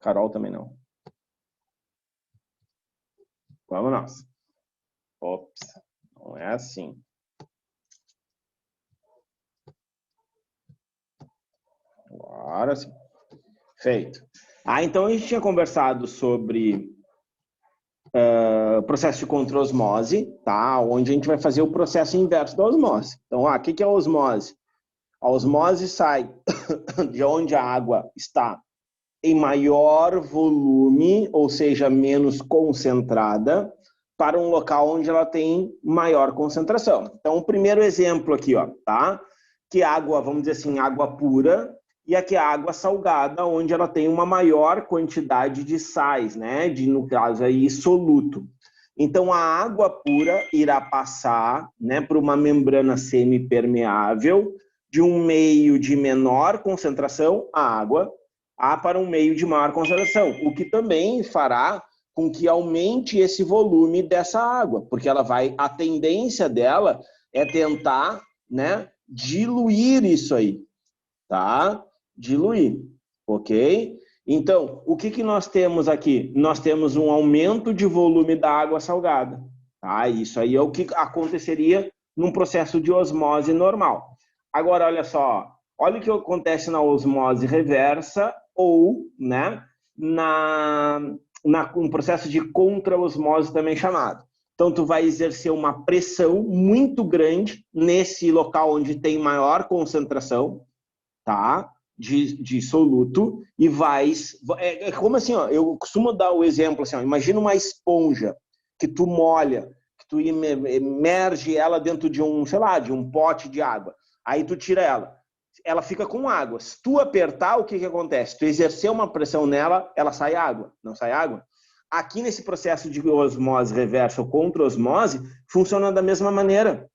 Carol também não. Vamos nós. Ops, não é assim. Agora sim. Feito. Então a gente tinha conversado sobre processo de contra-osmose, tá? Onde a gente vai fazer o processo inverso da osmose. Então, o que é a osmose? A osmose sai de onde a água está em maior volume, ou seja, menos concentrada, para um local onde ela tem maior concentração. Então, o primeiro exemplo aqui, ó, tá? Que água, vamos dizer assim, água pura, e aqui a água salgada, onde ela tem uma maior quantidade de sais, né? No caso aí, soluto. Então, a água pura irá passar, né, por uma membrana semipermeável de um meio de menor concentração, a água, para um meio de maior concentração, o que também fará com que aumente esse volume dessa água, porque a tendência dela é tentar, né, diluir isso aí, tá? Diluir, ok? Então, o que nós temos aqui? Nós temos um aumento de volume da água salgada, tá? Isso aí é o que aconteceria num processo de osmose normal. Agora, olha só, olha o que acontece na osmose reversa ou, né, um processo de contra-osmose também chamado. Então, tu vai exercer uma pressão muito grande nesse local onde tem maior concentração, tá? De soluto, e é como assim, ó, eu costumo dar o exemplo assim, ó, imagina uma esponja que tu molha, que tu emerge ela dentro de um, sei lá, de um pote de água, aí tu tira ela fica com água. Se tu apertar, o que acontece? Tu exercer uma pressão nela, ela sai água, não sai água? Aqui nesse processo de osmose reversa ou contra-osmose, funciona da mesma maneira.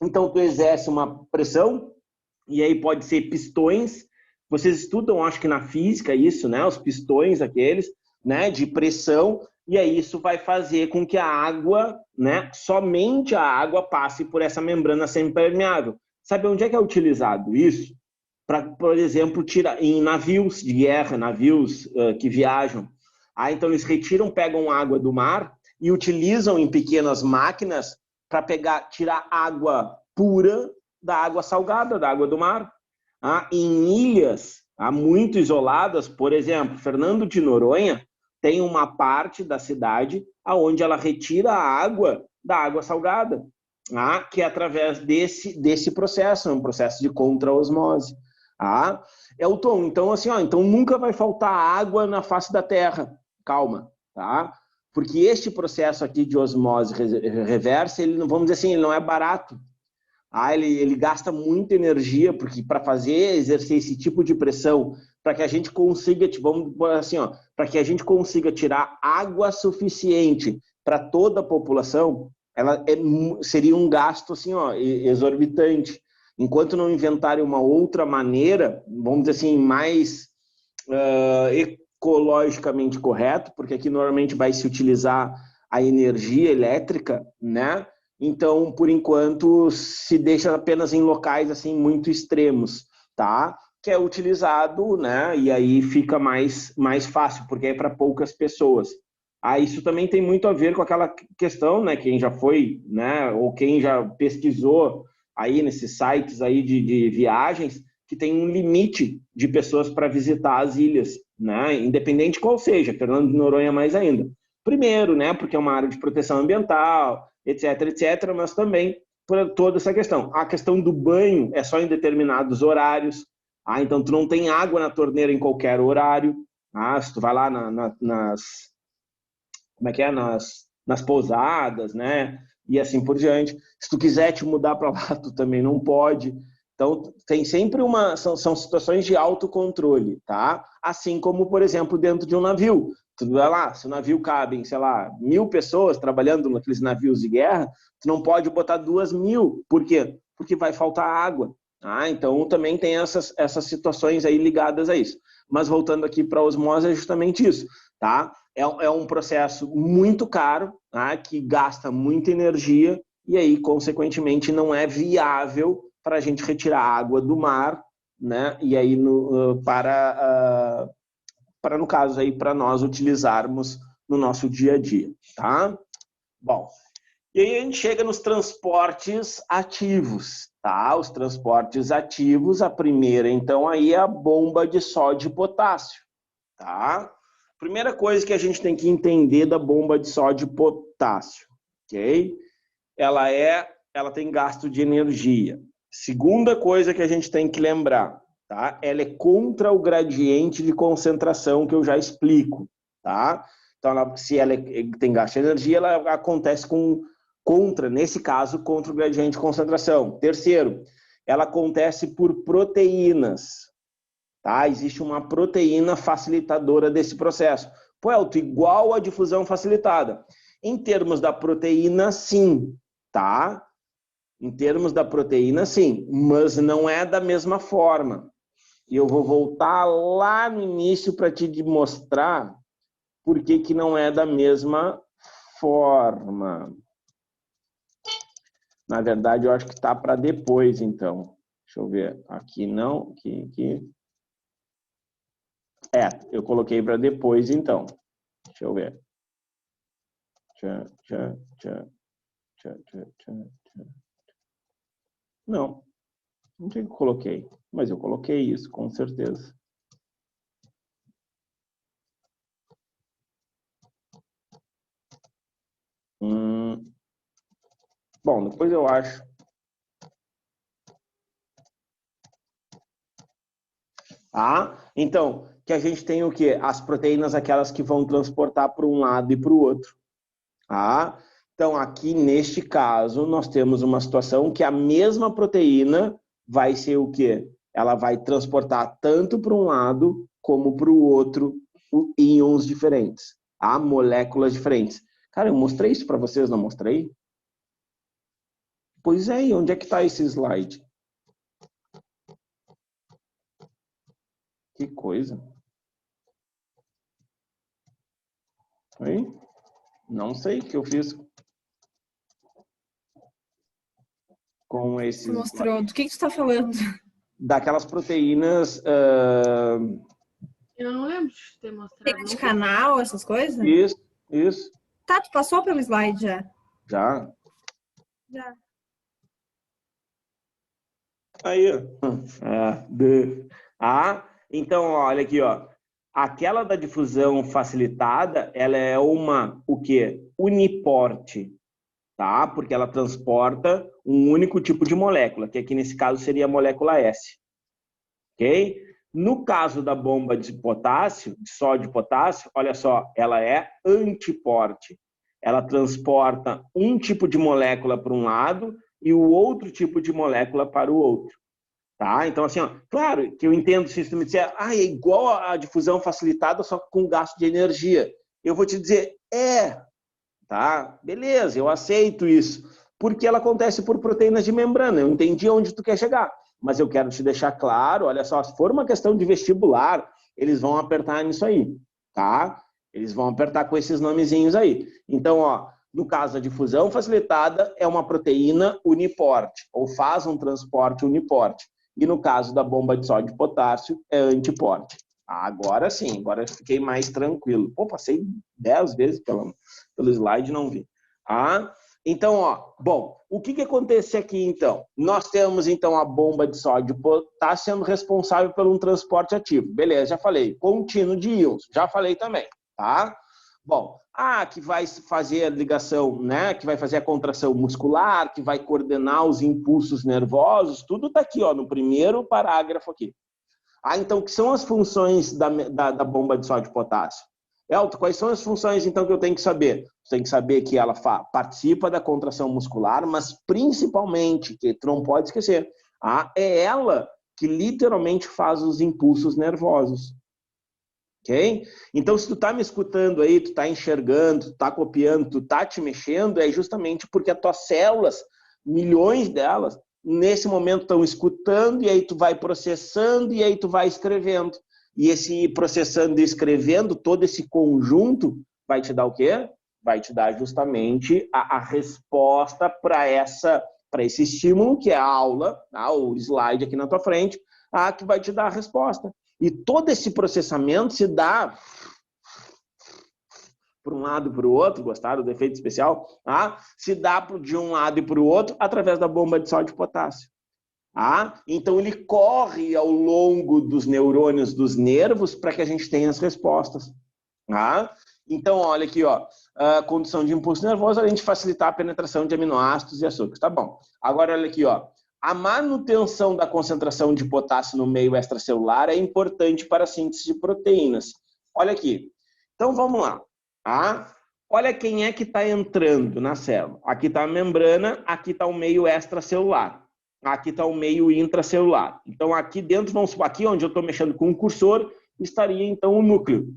Então, tu exerce uma pressão, e aí pode ser pistões. Vocês estudam, acho que na física, isso, né? Os pistões aqueles, né? De pressão, e aí isso vai fazer com que a água, né? Somente a água passe por essa membrana semipermeável. Sabe onde é que é utilizado isso? Para, por exemplo, tirar em navios de guerra, navios que viajam. Então eles pegam água do mar e utilizam em pequenas máquinas para tirar água pura da água salgada, da água do mar. Em ilhas muito isoladas, por exemplo, Fernando de Noronha tem uma parte da cidade onde ela retira a água da água salgada, que é através desse processo, um processo de contra-osmose. Elton, então assim, então nunca vai faltar água na face da Terra, calma, tá? Porque este processo aqui de osmose reversa, ele, vamos dizer assim, ele não é barato. Ele gasta muita energia, porque para exercer esse tipo de pressão, para que a gente consiga, vamos assim, para que a gente consiga tirar água suficiente para toda a população, seria um gasto assim, exorbitante. Enquanto não inventarem uma outra maneira, vamos dizer assim, mais ecologicamente correto, porque aqui normalmente vai se utilizar a energia elétrica, né? Então, por enquanto, se deixa apenas em locais assim muito extremos, tá? Que é utilizado, né? E aí fica mais fácil, porque é para poucas pessoas. Isso também tem muito a ver com aquela questão, né? Quem já foi, né? Ou quem já pesquisou aí nesses sites aí de viagens, que tem um limite de pessoas para visitar as ilhas, né? Independente qual seja, Fernando de Noronha mais ainda. Primeiro, né? Porque é uma área de proteção ambiental, etc, etc, mas também por toda essa questão. A questão do banho é só em determinados horários. Então tu não tem água na torneira em qualquer horário. Se tu vai lá nas pousadas, né? E assim por diante. Se tu quiser te mudar para lá, tu também não pode. Então, tem sempre são situações de autocontrole, tá? Assim como, por exemplo, dentro de um navio. Tu vai lá, se o navio cabe, sei lá, 1.000 pessoas trabalhando naqueles navios de guerra, tu não pode botar 2.000. Por quê? Porque vai faltar água. Então, também tem essas situações aí ligadas a isso. Mas voltando aqui para a osmose, é justamente isso, tá? É um processo muito caro, tá? Que gasta muita energia e aí, consequentemente, não é viável para a gente retirar água do mar, né? E aí para para, no caso aí, para nós utilizarmos no nosso dia a dia, tá? Bom, e aí a gente chega nos transportes ativos, tá? Os transportes ativos, a primeira, então, aí é a bomba de sódio e potássio, tá? Primeira coisa que a gente tem que entender da bomba de sódio e potássio, ok? Ela tem gasto de energia. Segunda coisa que a gente tem que lembrar, tá? Ela é contra o gradiente de concentração que eu já explico, tá? Então, se ela tem gasto de energia, ela acontece nesse caso, contra o gradiente de concentração. Terceiro, ela acontece por proteínas, tá? Existe uma proteína facilitadora desse processo. Pô, Elton, igual a difusão facilitada. Em termos da proteína, sim, tá? Em termos da proteína, sim, mas não é da mesma forma. E eu vou voltar lá no início para te mostrar por que não é da mesma forma. Na verdade, eu acho que está para depois, então. Deixa eu ver. Aqui não, aqui. Eu coloquei para depois, então. Deixa eu ver. Não sei o que eu coloquei, mas eu coloquei isso, com certeza. Bom, depois eu acho. Então, que a gente tem o quê? As proteínas, aquelas que vão transportar para um lado e para o outro. Então, aqui neste caso, nós temos uma situação que a mesma proteína vai ser o quê? Ela vai transportar tanto para um lado como para o outro íons diferentes, moléculas diferentes. Cara, eu mostrei isso para vocês, não mostrei? Pois é, e onde é que está esse slide? Que coisa. Oi? Não sei o que eu fiz com esses. Você mostrou. Do que tu está falando? Daquelas proteínas. Eu não lembro de ter mostrado. De canal, essas coisas? Isso. Tá, tu passou pelo slide já. Já. Aí, então, olha aqui, ó. Aquela da difusão facilitada, ela é o quê? Uniporte, tá? Porque ela transporta um único tipo de molécula, que aqui nesse caso seria a molécula S. Ok? No caso da bomba de potássio, de sódio e potássio, olha só, ela é antiporte. Ela transporta um tipo de molécula para um lado e o outro tipo de molécula para o outro. Tá? Então, assim, claro que eu entendo se tu me disser, é igual a difusão facilitada, só com gasto de energia. Eu vou te dizer, tá? Beleza, eu aceito isso. Porque ela acontece por proteínas de membrana. Eu entendi onde tu quer chegar. Mas eu quero te deixar claro, olha só, se for uma questão de vestibular, eles vão apertar nisso aí, tá? Eles vão apertar com esses nomezinhos aí. Então, no caso da difusão facilitada, é uma proteína uniporte, ou faz um transporte uniporte. E no caso da bomba de sódio e potássio, é antiporte. Agora sim, agora eu fiquei mais tranquilo. Pô, passei 10 vezes pelo slide e não vi. Então, bom, o que acontece aqui, então? Nós temos, então, a bomba de sódio e potássio sendo responsável por um transporte ativo. Beleza, já falei. Contínuo de íons, já falei também, tá? Bom, que vai fazer a ligação, né? Que vai fazer a contração muscular, que vai coordenar os impulsos nervosos, tudo está aqui, no primeiro parágrafo aqui. Então, que são as funções da bomba de sódio e potássio? Elton, quais são as funções, então, que eu tenho que saber? Você tem que saber que ela participa da contração muscular, mas principalmente, que tu não pode esquecer, é ela que literalmente faz os impulsos nervosos. Ok? Então, se tu tá me escutando aí, tu tá enxergando, tu tá copiando, tu tá te mexendo, é justamente porque as tuas células, milhões delas, nesse momento estão escutando, e aí tu vai processando, e aí tu vai escrevendo. E esse processando e escrevendo, todo esse conjunto, vai te dar o quê? Vai te dar justamente a resposta para esse estímulo, que é a aula, o slide aqui na tua frente, que vai te dar a resposta. E todo esse processamento se dá para um lado e para o outro, gostaram do efeito especial? Ah, se dá de um lado e para o outro através da bomba de sódio e potássio. Ah, então ele corre ao longo dos neurônios dos nervos para que a gente tenha as respostas. Ah, então, olha aqui, ó, a condução de impulso nervoso, a gente facilitar a penetração de aminoácidos e açúcares. Tá bom. Agora, olha aqui, ó. A manutenção da concentração de potássio no meio extracelular é importante para a síntese de proteínas. Olha aqui. Então, vamos lá. Ah, olha quem é que está entrando na célula. Aqui está a membrana, aqui está o meio extracelular. Aqui está o meio intracelular. Então, aqui dentro, vamos supor, aqui onde eu estou mexendo com o cursor, estaria, então, o núcleo.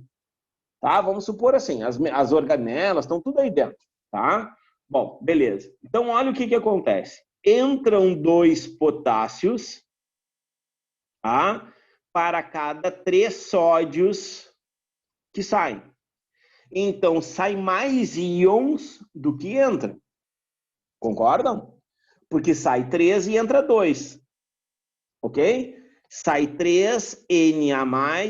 Tá? Vamos supor assim, as organelas estão tudo aí dentro. Tá? Bom, beleza. Então, olha o que acontece. Entram 2 potássios, tá? Para cada 3 sódios que saem. Então, sai mais íons do que entra. Concordam? Porque sai 3 e entra 2. Ok? Sai 3, Na+, Na+,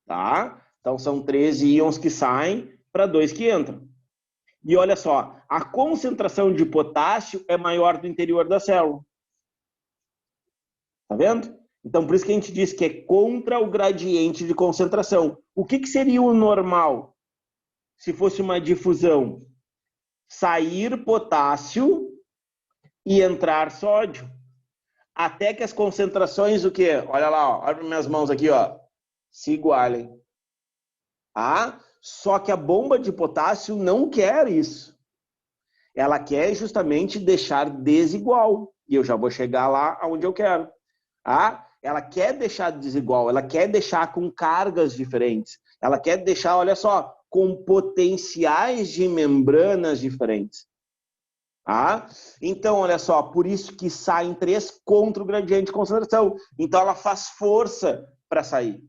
tá? Então, são 3 íons que saem para 2 que entram. E olha só, a concentração de potássio é maior do interior da célula. Tá vendo? Então, por isso que a gente diz que é contra o gradiente de concentração. O que seria o normal se fosse uma difusão? Sair potássio e entrar sódio. Até que as concentrações, o quê? Olha lá, ó, olha para minhas mãos aqui, ó, se igualem. Ah, só que a bomba de potássio não quer isso. Ela quer justamente deixar desigual. E eu já vou chegar lá onde eu quero. Ah, ela quer deixar desigual, ela quer deixar com cargas diferentes. Ela quer deixar, olha só, com potenciais de membranas diferentes. Ah, então, olha só, por isso que saem 3 contra o gradiente de concentração. Então, ela faz força para sair.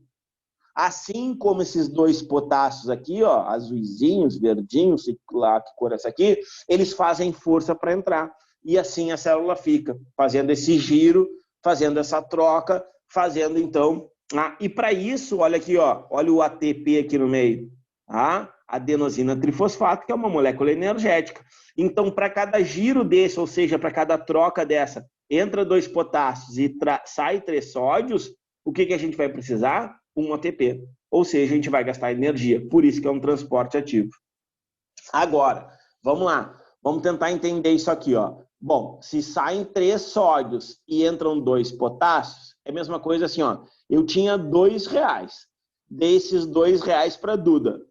Assim como esses 2 potássios aqui, ó, azuisinhos, verdinhos, sei lá que cor é essa aqui, eles fazem força para entrar. E assim a célula fica, fazendo esse giro, fazendo essa troca, fazendo então... e para isso, olha aqui, ó, olha o ATP aqui no meio. Adenosina trifosfato, que é uma molécula energética. Então, para cada giro desse, ou seja, para cada troca dessa, entra 2 potássios e sai 3 sódios, o que a gente vai precisar? Um ATP. Ou seja, a gente vai gastar energia. Por isso que é um transporte ativo. Agora, vamos lá. Vamos tentar entender isso aqui, ó. Bom, se saem 3 sódios e entram 2 potássios, é a mesma coisa assim, ó. Eu tinha R$2. Dei esses R$2 para a Duda.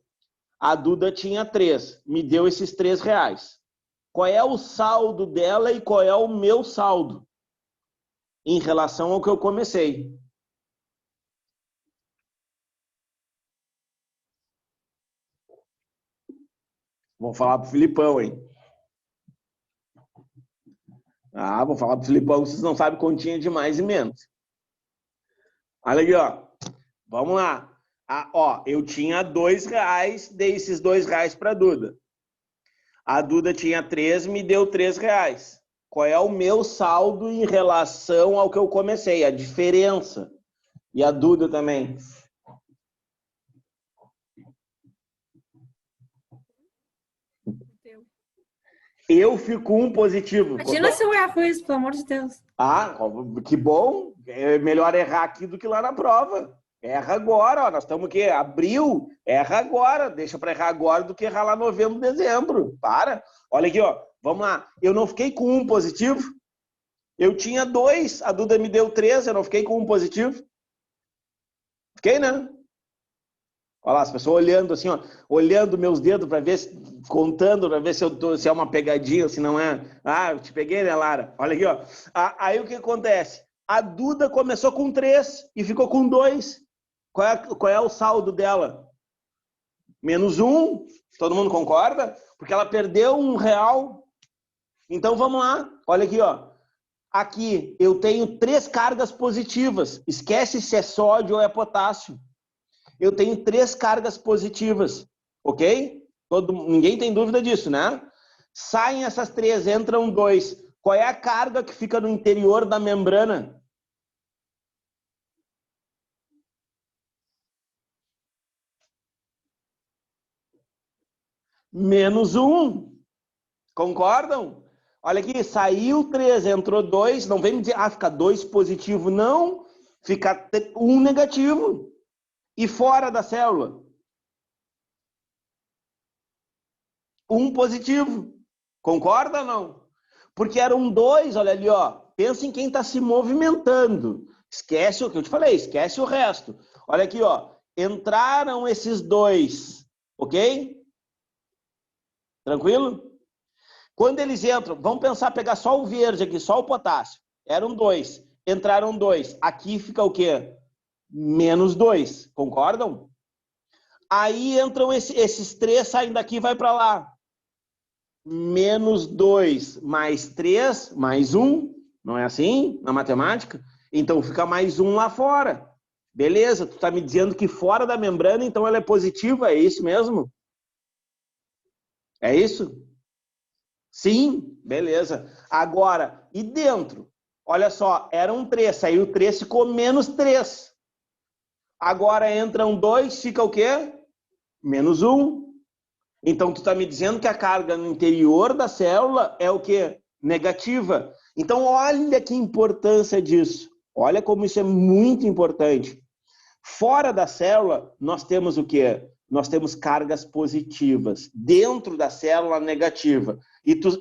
A Duda tinha 3. Me deu esses R$3. Qual é o saldo dela e qual é o meu saldo em relação ao que eu comecei? Vou falar pro Filipão, hein? Vou falar pro Filipão, vocês não sabem continha de mais e menos. Olha aqui, ó. Vamos lá. Ó, eu tinha R$2, dei esses R$2 para a Duda. A Duda tinha 3, me deu R$3. Qual é o meu saldo em relação ao que eu comecei? A diferença. E a Duda também. Eu fico com 1 positivo. Imagina se eu erro isso, pelo amor de Deus. Que bom. É melhor errar aqui do que lá na prova. Erra agora, ó. Nós estamos aqui, abril, erra agora. Deixa para errar agora do que errar lá novembro, dezembro. Para. Olha aqui, ó. Vamos lá. Eu não fiquei com 1 positivo. Eu tinha 2, a Duda me deu 3, eu não fiquei com 1 positivo. Fiquei, né? Olha lá, as pessoas olhando assim, ó, olhando meus dedos para ver, contando para ver se é uma pegadinha ou se não é. Eu te peguei, né, Lara? Olha aqui, ó. Aí o que acontece? A Duda começou com 3 e ficou com 2. Qual é o saldo dela? -1. Todo mundo concorda? Porque ela perdeu R$1. Então vamos lá. Olha aqui, ó. Aqui eu tenho 3 cargas positivas. Esquece se é sódio ou é potássio. Eu tenho 3 cargas positivas, ok? Ninguém tem dúvida disso, né? Saem essas 3, entram 2. Qual é a carga que fica no interior da membrana? menos 1. Concordam? Olha aqui, saiu 3, entrou 2. Não vem me dizer, fica 2 positivo. Não, fica 1 negativo. E fora da célula? 1 positivo. Concorda ou não? Porque eram 2, olha ali, ó. Pensa em quem está se movimentando. Esquece o que eu te falei, esquece o resto. Olha aqui, ó. Entraram esses 2, ok? Tranquilo? Quando eles entram, vamos pensar, pegar só o verde aqui, só o potássio. Eram 2, entraram 2. Aqui fica o quê? Menos 2, concordam? Aí entram esses 3, saem daqui e vai para lá. Menos 2 mais 3, mais 1. Não é assim na matemática? Então fica mais 1 lá fora. Beleza, tu está me dizendo que fora da membrana, então ela é positiva, é isso mesmo? É isso? Sim, beleza. Agora, e dentro? Olha só, eram 3, saiu 3, ficou menos 3. Agora entram 2, fica o quê? Menos 1. Então, tu está me dizendo que a carga no interior da célula é o quê? Negativa. Então, olha que importância disso. Olha como isso é muito importante. Fora da célula, nós temos o quê? Nós temos cargas positivas. Dentro da célula, negativa.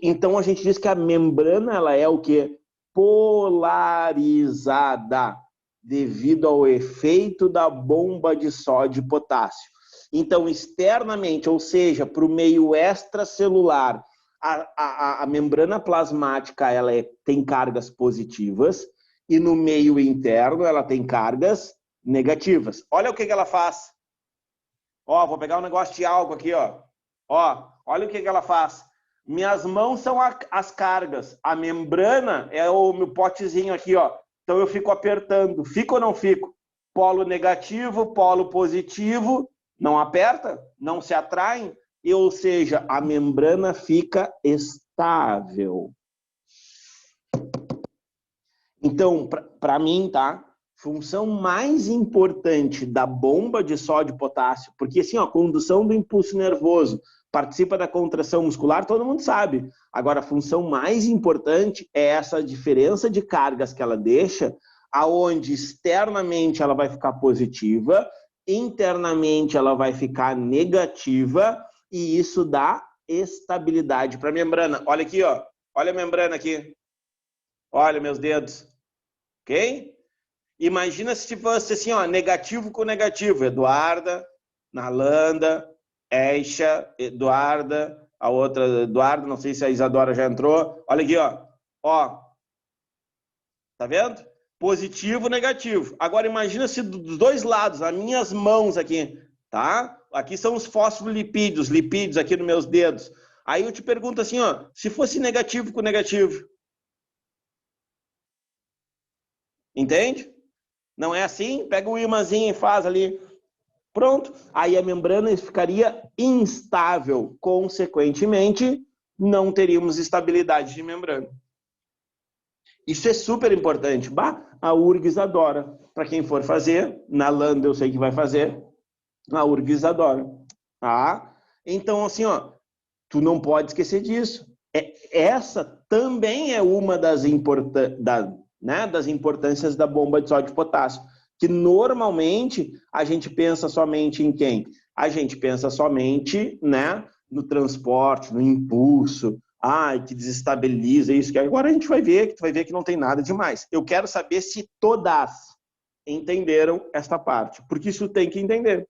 Então, a gente diz que a membrana ela é o quê? Polarizada, devido ao efeito da bomba de sódio e potássio. Então, externamente, ou seja, para o meio extracelular, a membrana plasmática ela tem cargas positivas e no meio interno ela tem cargas negativas. Olha o que ela faz. Ó, vou pegar um negócio de álcool aqui, ó. Ó, olha o que ela faz. Minhas mãos são as cargas. A membrana é o meu potezinho aqui, ó. Então eu fico apertando. Fico ou não fico? Polo negativo, polo positivo. Não aperta? Não se atraem? Ou seja, a membrana fica estável. Então, para mim, tá? Função mais importante da bomba de sódio e potássio, porque assim, ó, condução do impulso nervoso, participa da contração muscular, todo mundo sabe. Agora, a função mais importante é essa diferença de cargas que ela deixa, aonde externamente ela vai ficar positiva, internamente ela vai ficar negativa, e isso dá estabilidade para a membrana. Olha aqui, ó. Olha a membrana aqui. Olha meus dedos. Ok? Imagina se fosse assim, ó, negativo com negativo. Eduarda, Nalanda, Eixa, Eduarda, a outra Eduarda, não sei se a Isadora já entrou. Olha aqui, ó. Ó. Tá vendo? Positivo, negativo. Agora imagina se dos dois lados, as minhas mãos aqui, tá? Aqui são os fosfolipídios, lipídios aqui nos meus dedos. Aí eu te pergunto assim, ó, se fosse negativo com negativo. Entende? Não é assim? Pega o imãzinho e faz ali. Pronto. Aí a membrana ficaria instável. Consequentemente, não teríamos estabilidade de membrana. Isso é super importante. A URGS adora. Para quem for fazer, na Landa eu sei que vai fazer, a URGS adora. Tá? Então, assim, ó, tu não pode esquecer disso. Essa também é uma das importâncias da bomba de sódio e potássio, que normalmente a gente pensa somente em quem? A gente pensa somente, né, no transporte, no impulso, que desestabiliza isso, que agora a gente vai ver, que tu vai ver que não tem nada demais. Eu quero saber se todas entenderam esta parte, porque isso tem que entender.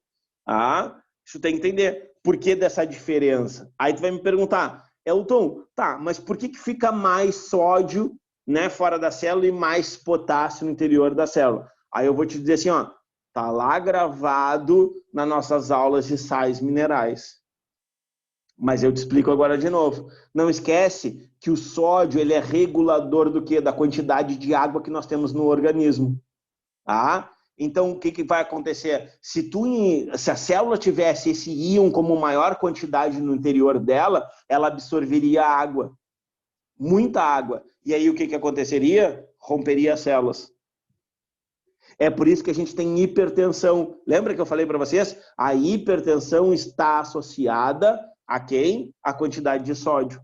Isso tem que entender. Por que dessa diferença? Aí tu vai me perguntar, Elton, tá, mas por que fica mais sódio, né, fora da célula e mais potássio no interior da célula? Aí eu vou te dizer assim, ó, tá lá gravado nas nossas aulas de sais minerais. Mas eu te explico agora de novo. Não esquece que o sódio ele é regulador do quê? Da quantidade de água que nós temos no organismo. Tá? Então, o que vai acontecer? Se a célula tivesse esse íon como maior quantidade no interior dela, ela absorveria água. Muita água. E aí o que aconteceria? Romperia as células. É por isso que a gente tem hipertensão. Lembra que eu falei para vocês? A hipertensão está associada a quem? A quantidade de sódio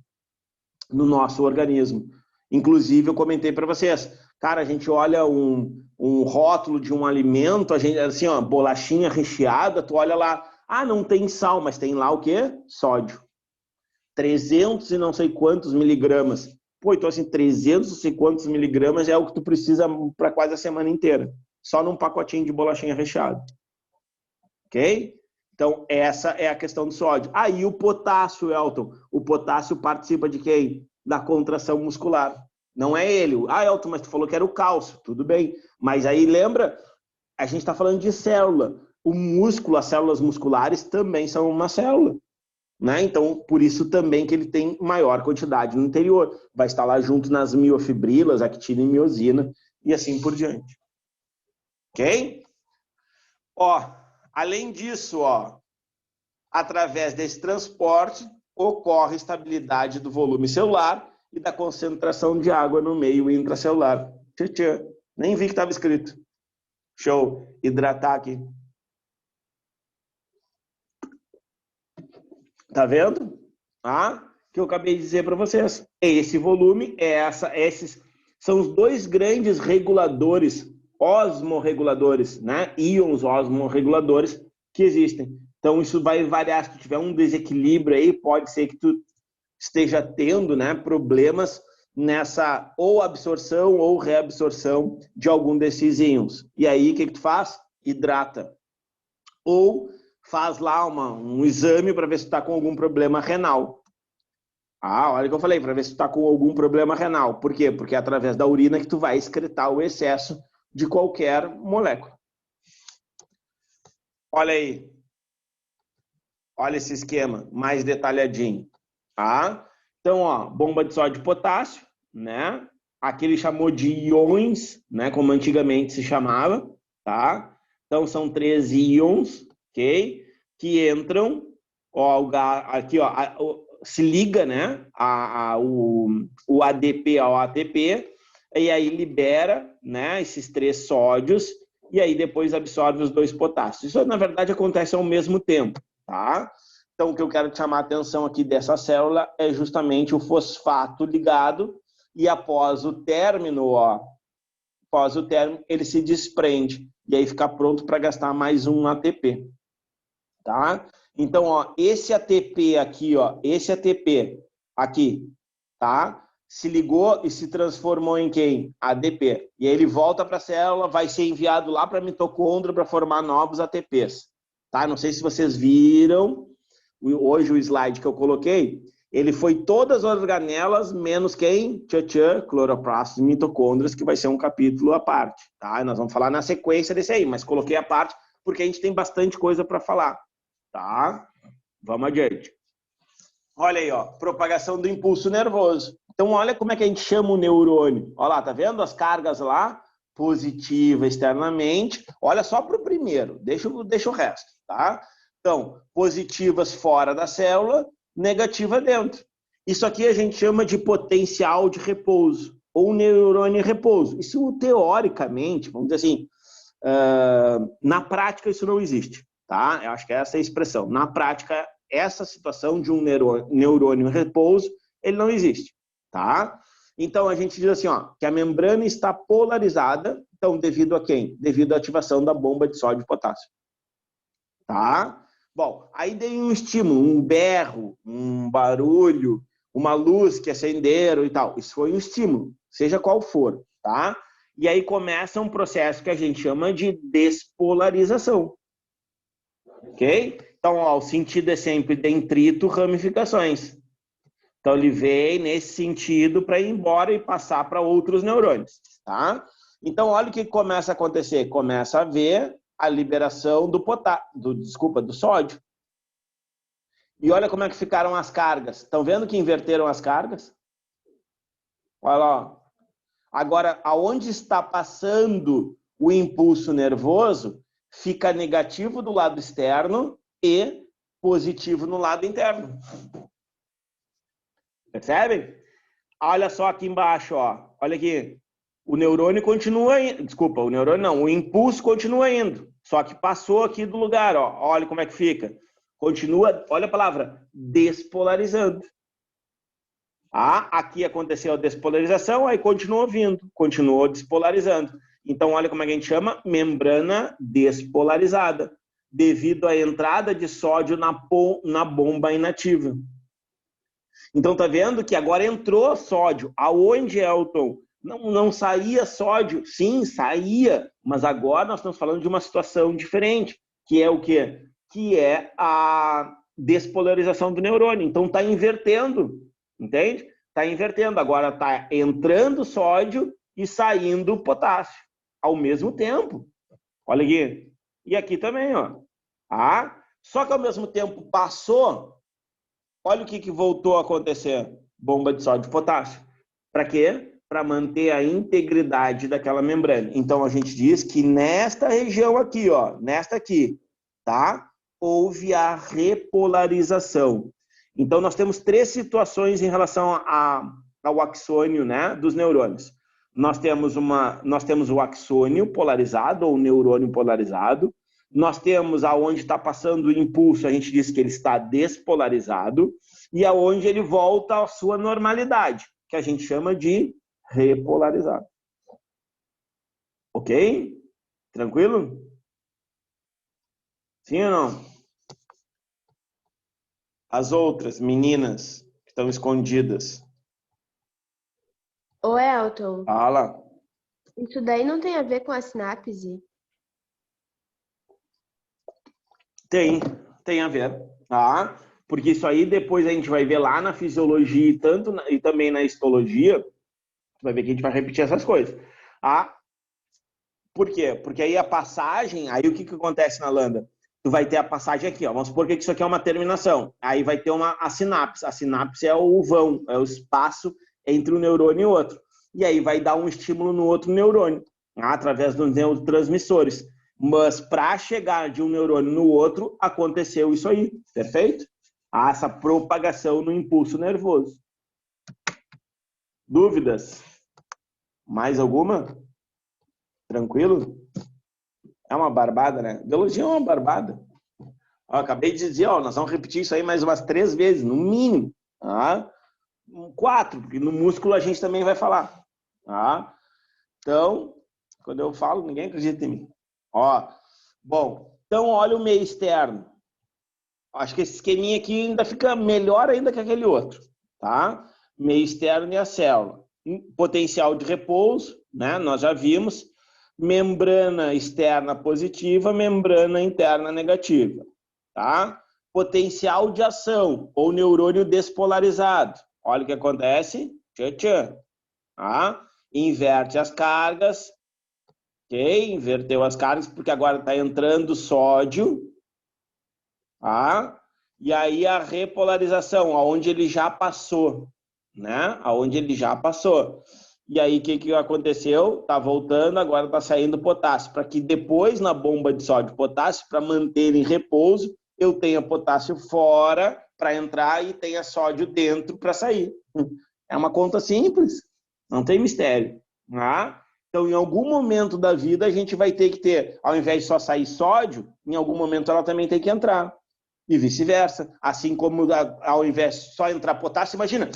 no nosso organismo. Inclusive, eu comentei para vocês, cara, a gente olha um rótulo de um alimento, a gente, assim, ó, bolachinha recheada, tu olha lá, não tem sal, mas tem lá o quê? Sódio. 300 e não sei quantos miligramas. Pô, então assim, 300 e quantos miligramas é o que tu precisa para quase a semana inteira. Só num pacotinho de bolachinha recheada. Ok? Então, essa é a questão do sódio. Aí o potássio, Elton. O potássio participa de quem? Da contração muscular. Não é ele. Elton, mas tu falou que era o cálcio. Tudo bem. Mas aí, lembra? A gente está falando de célula. O músculo, as células musculares também são uma célula. Né? Então, por isso também que ele tem maior quantidade no interior. Vai estar lá junto nas miofibrilas, actina e miosina, e assim por diante. Ok? Além disso, através desse transporte, ocorre estabilidade do volume celular e da concentração de água no meio intracelular. Nem vi que estava escrito. Show. Hidratar aqui. Tá vendo? Que eu acabei de dizer para vocês. Esse volume, esses são os dois grandes reguladores, osmorreguladores, né? Íons osmorreguladores que existem. Então, isso vai variar. Se tu tiver um desequilíbrio aí, pode ser que tu esteja tendo, né, problemas nessa ou absorção ou reabsorção de algum desses íons. E aí, o que tu faz? Hidrata. Ou faz lá um exame para ver se está com algum problema renal. Olha o que eu falei, para ver se está com algum problema renal. Por quê? Porque é através da urina que tu vai excretar o excesso de qualquer molécula. Olha aí. Olha esse esquema mais detalhadinho. Então, bomba de sódio e potássio, né? Aqui ele chamou de íons, né? Como antigamente se chamava, tá? Então, são 3 íons, ok? Que entram, aqui, se liga, né? O ADP ao ATP, e aí libera, né? Esses 3 sódios, e aí depois absorve os 2 potássios. Isso, na verdade, acontece ao mesmo tempo, tá? Então, o que eu quero te chamar a atenção aqui dessa célula é justamente o fosfato ligado, e após o término, ele se desprende, e aí fica pronto para gastar mais um ATP. Tá? Então, esse ATP aqui, tá? Se ligou e se transformou em quem? ADP. E aí ele volta para a célula, vai ser enviado lá para a mitocôndria para formar novos ATPs. Tá? Não sei se vocês viram hoje o slide que eu coloquei, ele foi todas as organelas, menos quem? Cloroplastos e mitocôndrias, que vai ser um capítulo à parte. Tá? Nós vamos falar na sequência desse aí, mas coloquei à parte porque a gente tem bastante coisa para falar. Tá? Vamos adiante. Olha aí, propagação do impulso nervoso. Então, olha como é que a gente chama o neurônio. Olha lá, tá vendo as cargas lá? Positiva externamente. Olha só para o primeiro, deixa o resto, tá? Então, positivas fora da célula, negativa dentro. Isso aqui a gente chama de potencial de repouso, ou neurônio em repouso. Isso, teoricamente, vamos dizer assim, na prática isso não existe, tá? Eu acho que é essa a expressão. Na prática, essa situação de um neurônio em repouso, ele não existe, tá? Então, a gente diz assim, que a membrana está polarizada, então, devido a quem? Devido à ativação da bomba de sódio e potássio. Tá? Bom, aí dei um estímulo, um berro, um barulho, uma luz que acenderam e tal. Isso foi um estímulo, seja qual for, tá? E aí começa um processo que a gente chama de despolarização. Ok? Então, o sentido é sempre detrito, ramificações. Então, ele vem nesse sentido para ir embora e passar para outros neurônios, tá? Então, olha o que começa a acontecer. Começa a haver a liberação do sódio. E olha como é que ficaram as cargas. Estão vendo que inverteram as cargas? Olha lá. Agora, aonde está passando o impulso nervoso, fica negativo do lado externo e positivo no lado interno. Percebem? Olha só aqui embaixo, olha aqui. O neurônio continua indo. Desculpa, o neurônio não. O impulso continua indo. Só que passou aqui do lugar, Olha como é que fica. Continua, olha a palavra, despolarizando. Aqui aconteceu a despolarização, aí continuou vindo, continuou despolarizando. Então, olha como é que a gente chama, membrana despolarizada, devido à entrada de sódio na bomba inativa. Então, tá vendo que agora entrou sódio. Aonde, Elton? Não saía sódio? Sim, saía, mas agora nós estamos falando de uma situação diferente, que é o quê? Que é a despolarização do neurônio. Então, está invertendo, entende? Está invertendo. Agora está entrando sódio e saindo potássio ao mesmo tempo. Olha aqui. E aqui também, ó. Só que ao mesmo tempo passou, olha o que voltou a acontecer. Bomba de sódio e potássio. Para quê? Para manter a integridade daquela membrana. Então, a gente diz que nesta região aqui, ó, nesta aqui, tá? Houve a repolarização. Então, nós temos 3 situações em relação ao axônio, né, dos neurônios. Nós temos o axônio polarizado, ou neurônio polarizado. Nós temos aonde está passando o impulso, a gente diz que ele está despolarizado. E aonde ele volta à sua normalidade, que a gente chama de repolarizado. Ok? Tranquilo? Sim ou não? As outras meninas que estão escondidas. Ô, Elton, Fala. isso daí não tem a ver com a sinapse? Tem a ver. Porque isso aí depois a gente vai ver lá na fisiologia e também na histologia. Tu vai ver que a gente vai repetir essas coisas. Por quê? Porque aí a passagem, aí o que acontece na lambda? Tu vai ter a passagem aqui, ó. Vamos supor que isso aqui é uma terminação. Aí vai ter a sinapse. A sinapse é o vão, é o espaço entre um neurônio e outro. E aí vai dar um estímulo no outro neurônio, através dos neurotransmissores. Mas para chegar de um neurônio no outro, aconteceu isso aí. Perfeito? Essa propagação no impulso nervoso. Dúvidas? Mais alguma? Tranquilo? É uma barbada, né? Biologia é uma barbada. Acabei de dizer, nós vamos repetir isso aí mais umas 3 vezes, no mínimo. 4, porque no músculo a gente também vai falar. Então, quando eu falo, ninguém acredita em mim. Bom, então olha o meio externo. Acho que esse esqueminha aqui ainda fica melhor ainda que aquele outro, tá? Meio externo e a célula. Potencial de repouso, né? Nós já vimos. Membrana externa positiva, membrana interna negativa, tá? Potencial de ação, ou neurônio despolarizado. Olha o que acontece. Inverte as cargas. Ok? Inverteu as cargas, porque agora está entrando sódio. E aí a repolarização, aonde ele já passou, né? Aonde ele já passou. E aí o que aconteceu? Está voltando, agora está saindo potássio, para que depois na bomba de sódio potássio, para manter em repouso, eu tenha potássio fora para entrar e tenha sódio dentro para sair. É uma conta simples, não tem mistério. Então, em algum momento da vida, a gente vai ter que ter, ao invés de só sair sódio, em algum momento ela também tem que entrar. E vice-versa. Assim como ao invés de só entrar potássio, imagina,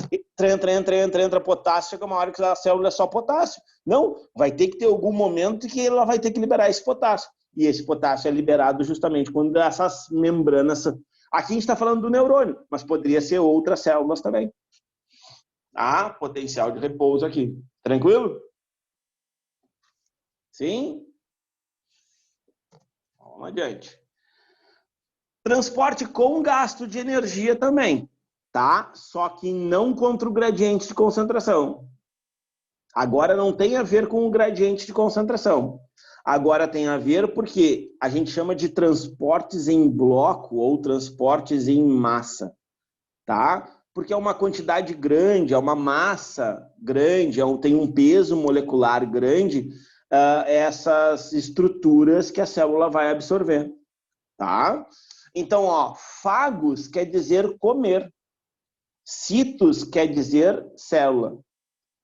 entra potássio, chega uma hora que a célula é só potássio. Não, vai ter que ter algum momento que ela vai ter que liberar esse potássio. E esse potássio é liberado justamente quando essas membranas... Aqui a gente está falando do neurônio, mas poderia ser outras células também. Potencial de repouso aqui. Tranquilo? Sim? Vamos adiante. Transporte com gasto de energia também, tá? Só que não contra o gradiente de concentração. Agora não tem a ver com o gradiente de concentração. Agora tem a ver porque a gente chama de transportes em bloco ou transportes em massa, tá? Porque é uma quantidade grande, é uma massa grande, tem um peso molecular grande, essas estruturas que a célula vai absorver, tá? Então, fagos quer dizer comer. Citos quer dizer célula,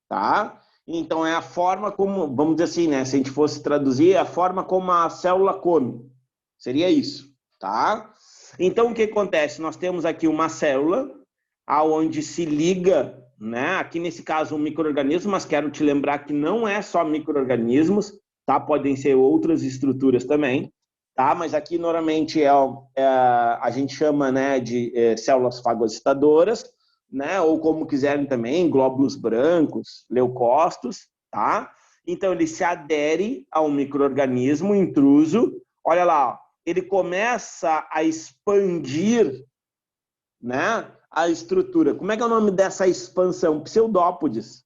tá? Então, é a forma como, vamos dizer assim, né? Se a gente fosse traduzir, é a forma como a célula come. Seria isso, tá? Então, o que acontece? Nós temos aqui uma célula aonde se liga, né? Aqui nesse caso um micro-organismo, mas quero te lembrar que não é só micro-organismos, tá? Podem ser outras estruturas também, tá? Mas aqui normalmente a gente chama, né, de células fagocitadoras, né? Ou como quiserem também, glóbulos brancos, leucócitos, tá? Então ele se adere a um micro-organismo intruso. Olha lá, ó, ele começa a expandir, né, a estrutura. Como é que é o nome dessa expansão? Pseudópodes.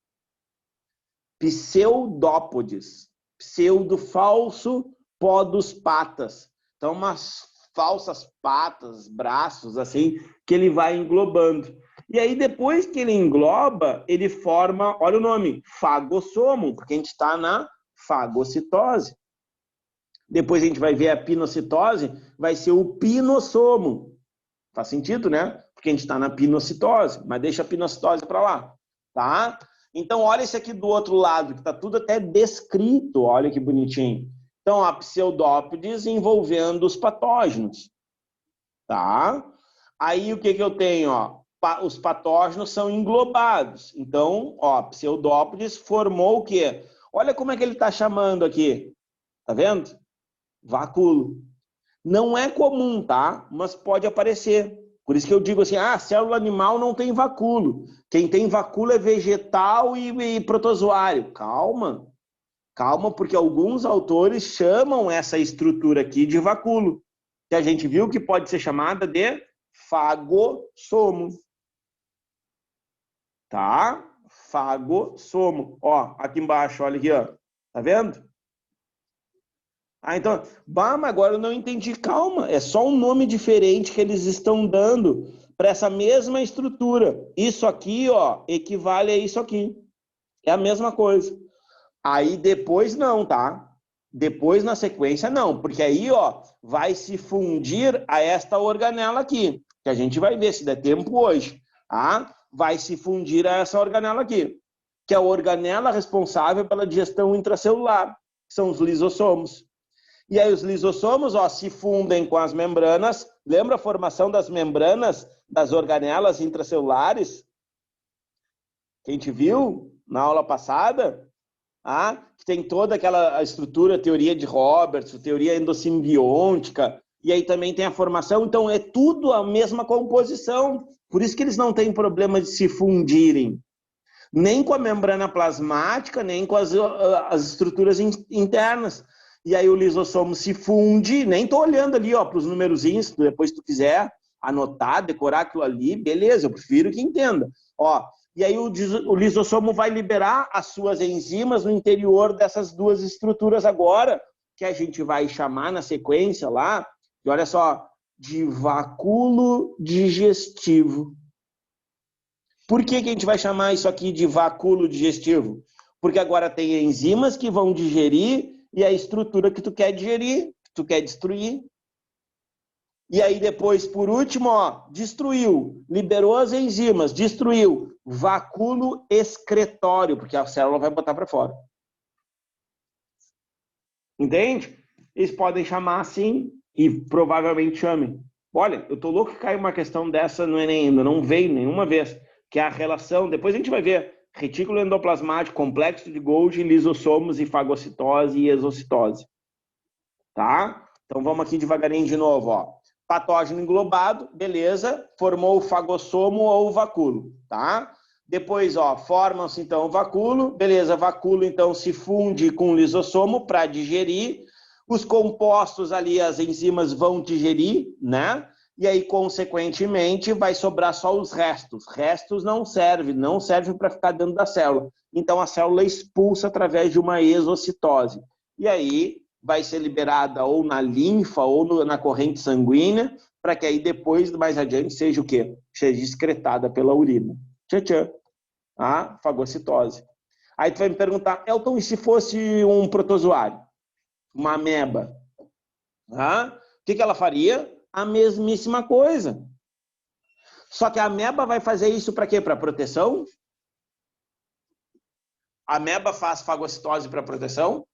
Pseudópodes. Pseudo, falso, podos, patas. Então, umas falsas patas, braços, assim, que ele vai englobando. E aí, depois que ele engloba, ele forma, olha o nome, fagossomo, porque a gente está na fagocitose. Depois a gente vai ver a pinocitose, vai ser o pinossomo. Faz sentido, né? Porque a gente está na pinocitose, mas deixa a pinocitose para lá, tá? Então, olha esse aqui do outro lado, que está tudo até descrito, olha que bonitinho. Então, a pseudópodes envolvendo os patógenos, tá? Aí, o que eu tenho, ó? Os patógenos são englobados. Então, ó, pseudópodes formou o quê? Olha como é que ele está chamando aqui, tá vendo? Vacúolo. Não é comum, tá? Mas pode aparecer. Por isso que eu digo assim, célula animal não tem vacúolo. Quem tem vacúolo é vegetal e protozoário. Calma. Calma, porque alguns autores chamam essa estrutura aqui de vacúolo, que a gente viu que pode ser chamada de fagossomo. Tá? Fagossomo. Ó, aqui embaixo, olha aqui, ó. Tá vendo? Então, mas agora eu não entendi. Calma, é só um nome diferente que eles estão dando para essa mesma estrutura. Isso aqui, ó, equivale a isso aqui. É a mesma coisa. Aí depois não, tá? Depois na sequência não, porque aí, ó, vai se fundir a esta organela aqui, que a gente vai ver se der tempo hoje, tá? Vai se fundir a essa organela aqui, que é a organela responsável pela digestão intracelular, que são os lisossomos. E aí os lisossomos, ó, se fundem com as membranas. Lembra a formação das membranas das organelas intracelulares? Que a gente viu na aula passada? Que tem toda aquela estrutura, teoria de Roberts, teoria endossimbiótica, e aí também tem a formação. Então, é tudo a mesma composição. Por isso que eles não têm problema de se fundirem. Nem com a membrana plasmática, nem com as estruturas internas. E aí o lisossomo se funde, nem estou olhando ali para os numerozinhos, depois se tu quiser anotar, decorar aquilo ali, beleza, eu prefiro que entenda. E aí o lisossomo vai liberar as suas enzimas no interior dessas duas estruturas agora, que a gente vai chamar na sequência lá, e olha só, de vacúolo digestivo. Por que a gente vai chamar isso aqui de vacúolo digestivo? Porque agora tem enzimas que vão digerir e a estrutura que tu quer digerir, que tu quer destruir. E aí depois, por último, destruiu, liberou as enzimas, destruiu, vacúolo excretório, porque a célula vai botar para fora. Entende? Eles podem chamar assim e provavelmente chamem. Olha, eu tô louco que caiu uma questão dessa no Enem ainda, não veio nenhuma vez, que é a relação, depois a gente vai ver, retículo endoplasmático, complexo de Golgi, lisossomos e fagocitose e exocitose. Tá? Então vamos aqui devagarinho de novo, Patógeno englobado, beleza, formou o fagossomo ou o vacúolo, tá? Depois, formam-se então o vacúolo, beleza, vacúolo então se funde com o lisossomo para digerir, os compostos ali, as enzimas vão digerir, né? E aí, consequentemente, vai sobrar só os restos. Restos não serve para ficar dentro da célula. Então, a célula expulsa através de uma exocitose. E aí, vai ser liberada ou na linfa ou na corrente sanguínea, para que aí depois, mais adiante, seja o quê? Seja excretada pela urina. Tchau. A fagocitose. Aí tu vai me perguntar, Elton, e se fosse um protozoário? Uma ameba? O que ela faria? A mesmíssima coisa. Só que a ameba vai fazer isso para quê? Para proteção? A ameba faz fagocitose para proteção?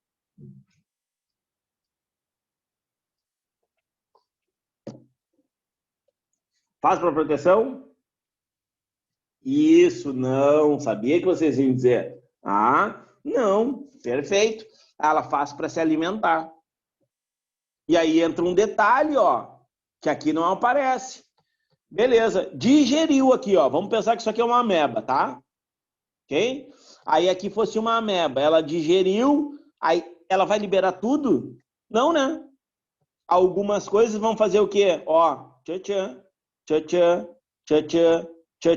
Faz para proteção? Isso, não. Sabia que vocês iam dizer. Ah, não. Perfeito. Ela faz para se alimentar. E aí entra um detalhe, ó, que aqui não aparece. Beleza. Digeriu aqui, ó. Vamos pensar que isso aqui é uma ameba, tá? Ok? Aí aqui fosse uma ameba. Ela digeriu, aí ela vai liberar tudo? Não, né? Algumas coisas vão fazer o quê? Ó, tchan, tchan, tchan,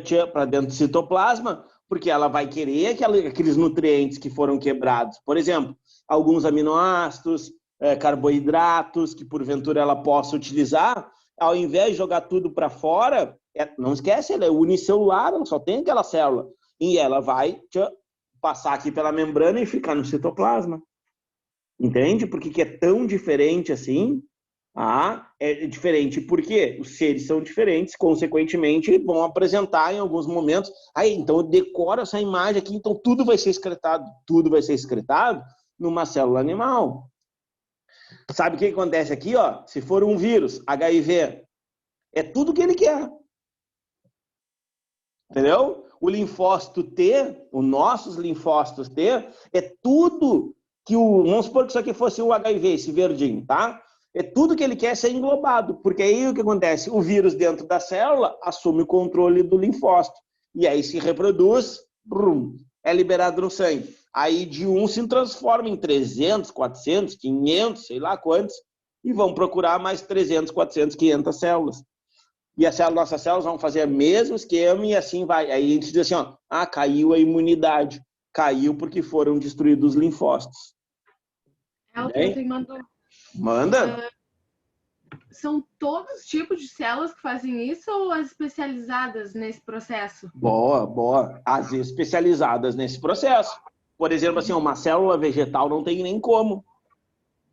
tchan, para dentro do citoplasma, porque ela vai querer aqueles nutrientes que foram quebrados. Por exemplo, alguns aminoácidos, carboidratos, que porventura ela possa utilizar, ao invés de jogar tudo para fora, não esquece, ela é unicelular, ela só tem aquela célula. E ela vai passar aqui pela membrana e ficar no citoplasma. Entende? Por que é tão diferente assim? Ah, é diferente porque os seres são diferentes, consequentemente vão apresentar em alguns momentos. Aí, então eu decoro essa imagem aqui, então tudo vai ser excretado numa célula animal. Sabe o que acontece aqui, ó? Se for um vírus, HIV, é tudo que ele quer. Entendeu? O linfócito T, os nossos linfócitos T, é tudo que vamos supor que isso aqui fosse o HIV, esse verdinho, tá? É tudo que ele quer ser englobado, porque aí o que acontece? O vírus dentro da célula assume o controle do linfócito, e aí se reproduz, brum, é liberado no sangue. Aí de um se transforma em 300, 400, 500, sei lá quantos, e vão procurar mais 300, 400, 500 células. E nossas células vão fazer o mesmo esquema e assim vai. Aí a gente diz assim, ó, caiu a imunidade. Caiu porque foram destruídos os linfócitos. Elton mandou. Manda. São todos os tipos de células que fazem isso ou as especializadas nesse processo? Boa, boa. As especializadas nesse processo. Por exemplo, assim, uma célula vegetal não tem nem como.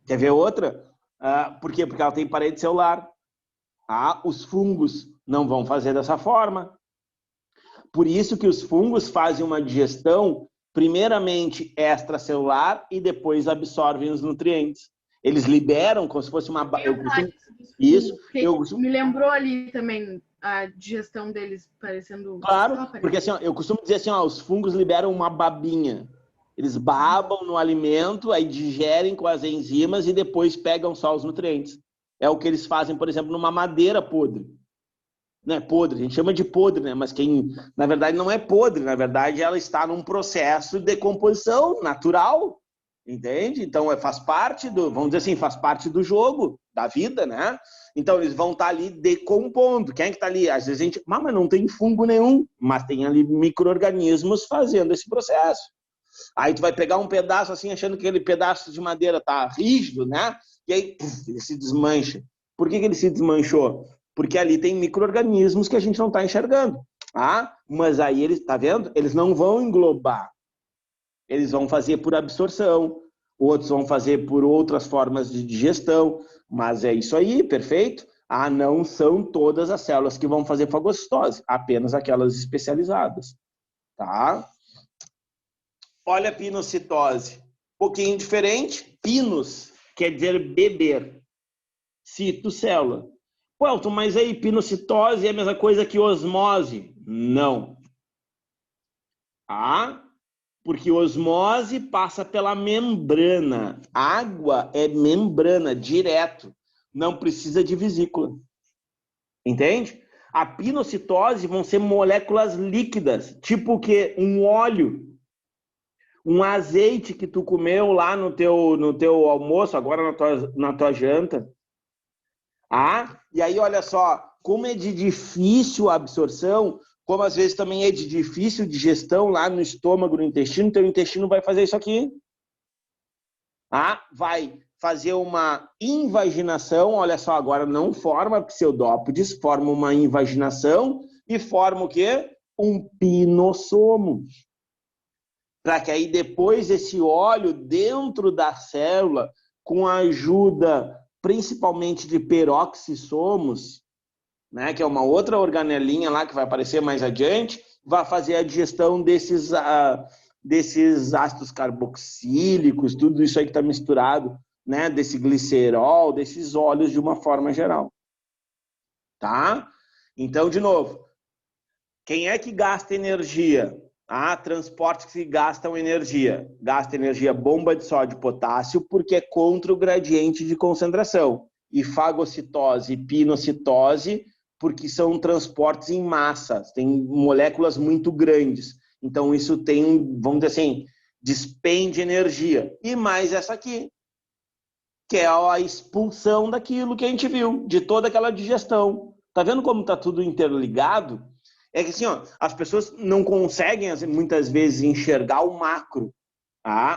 Quer ver outra? Por quê? Porque ela tem parede celular. Os fungos não vão fazer dessa forma. Por isso que os fungos fazem uma digestão, primeiramente extracelular e depois absorvem os nutrientes. Eles liberam como se fosse uma... Me lembrou ali também a digestão deles parecendo... Claro, porque assim, eu costumo dizer assim, os fungos liberam uma babinha. Eles babam no alimento, aí digerem com as enzimas e depois pegam só os nutrientes. É o que eles fazem, por exemplo, numa madeira podre. Não é podre, a gente chama de podre, né? Mas na verdade, não é podre. Na verdade, ela está num processo de decomposição natural, entende? Então, faz parte vamos dizer assim, faz parte do jogo, da vida, né? Então, eles vão estar ali decompondo. Quem é que está ali? Às vezes a gente, mas não tem fungo nenhum, mas tem ali micro-organismos fazendo esse processo. Aí tu vai pegar um pedaço assim, achando que aquele pedaço de madeira tá rígido, né? E aí ele se desmancha. Por que ele se desmanchou? Porque ali tem micro-organismos que a gente não está enxergando. Mas aí eles, tá vendo? Eles não vão englobar. Eles vão fazer por absorção. Outros vão fazer por outras formas de digestão. Mas é isso aí, perfeito? Não são todas as células que vão fazer fagocitose, apenas aquelas especializadas. Tá? Olha a pinocitose. Um pouquinho diferente. Pinos quer dizer beber. Cito, célula. Elton, mas aí pinocitose é a mesma coisa que osmose? Não. Porque osmose passa pela membrana. Água é membrana, direto. Não precisa de vesícula. Entende? A pinocitose vão ser moléculas líquidas, tipo o quê? Um óleo. Um azeite que tu comeu lá no teu almoço, agora na tua janta. E aí olha só, como é de difícil a absorção, como às vezes também é de difícil digestão lá no estômago, no intestino, teu intestino vai fazer isso aqui. Vai fazer uma invaginação, olha só, agora não forma pseudópodes, forma uma invaginação e forma o quê? Um pinossomo. Para que aí depois esse óleo dentro da célula, com a ajuda principalmente de peroxissomos, né, que é uma outra organelinha lá que vai aparecer mais adiante, vai fazer a digestão desses ácidos carboxílicos, tudo isso aí que está misturado, né, desse glicerol, desses óleos de uma forma geral. Tá? Então, de novo, quem é que gasta energia? Transportes que gastam energia. Gasta energia bomba de sódio e potássio porque é contra o gradiente de concentração. E fagocitose e pinocitose porque são transportes em massa, tem moléculas muito grandes. Então, isso tem, vamos dizer assim, despende energia. E mais essa aqui, que é a expulsão daquilo que a gente viu, de toda aquela digestão. Tá vendo como tá tudo interligado? É que assim, ó, as pessoas não conseguem, muitas vezes, enxergar o macro.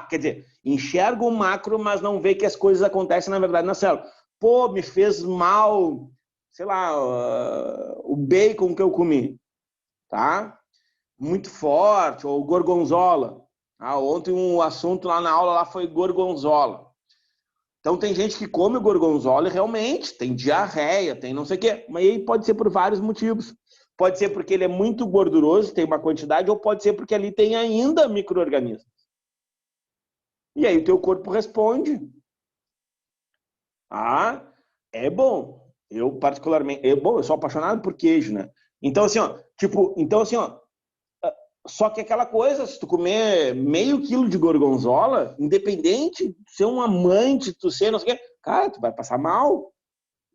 Quer dizer, enxergam o macro, mas não vê que as coisas acontecem, na verdade, na célula. Pô, me fez mal, sei lá, o bacon que eu comi, tá? Muito forte, ou gorgonzola. Ontem um assunto lá na aula lá foi gorgonzola. Então tem gente que come o gorgonzola e realmente tem diarreia, tem não sei o quê. Mas aí pode ser por vários motivos. Pode ser porque ele é muito gorduroso, tem uma quantidade, ou pode ser porque ali tem ainda micro-organismos. E aí o teu corpo responde. É bom. Eu particularmente, eu sou apaixonado por queijo, né? Então assim, ó, só que aquela coisa, se tu comer meio quilo de gorgonzola, independente de ser um amante, tu ser não sei o quê, cara, tu vai passar mal,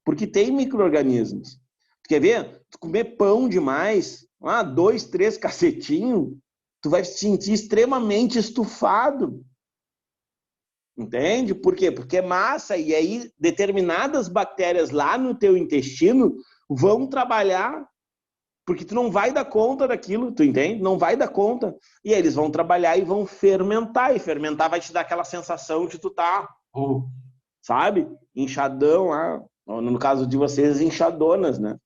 porque tem micro-organismos. Tu quer ver? Tu comer pão demais, 2, 3 cacetinhos, tu vai se sentir extremamente estufado. Entende? Por quê? Porque é massa, e aí determinadas bactérias lá no teu intestino vão trabalhar, porque tu não vai dar conta daquilo, tu entende? Não vai dar conta. E aí eles vão trabalhar e vão fermentar, e fermentar vai te dar aquela sensação de tu tá, sabe? Inchadão lá, no caso de vocês, inchadonas, né?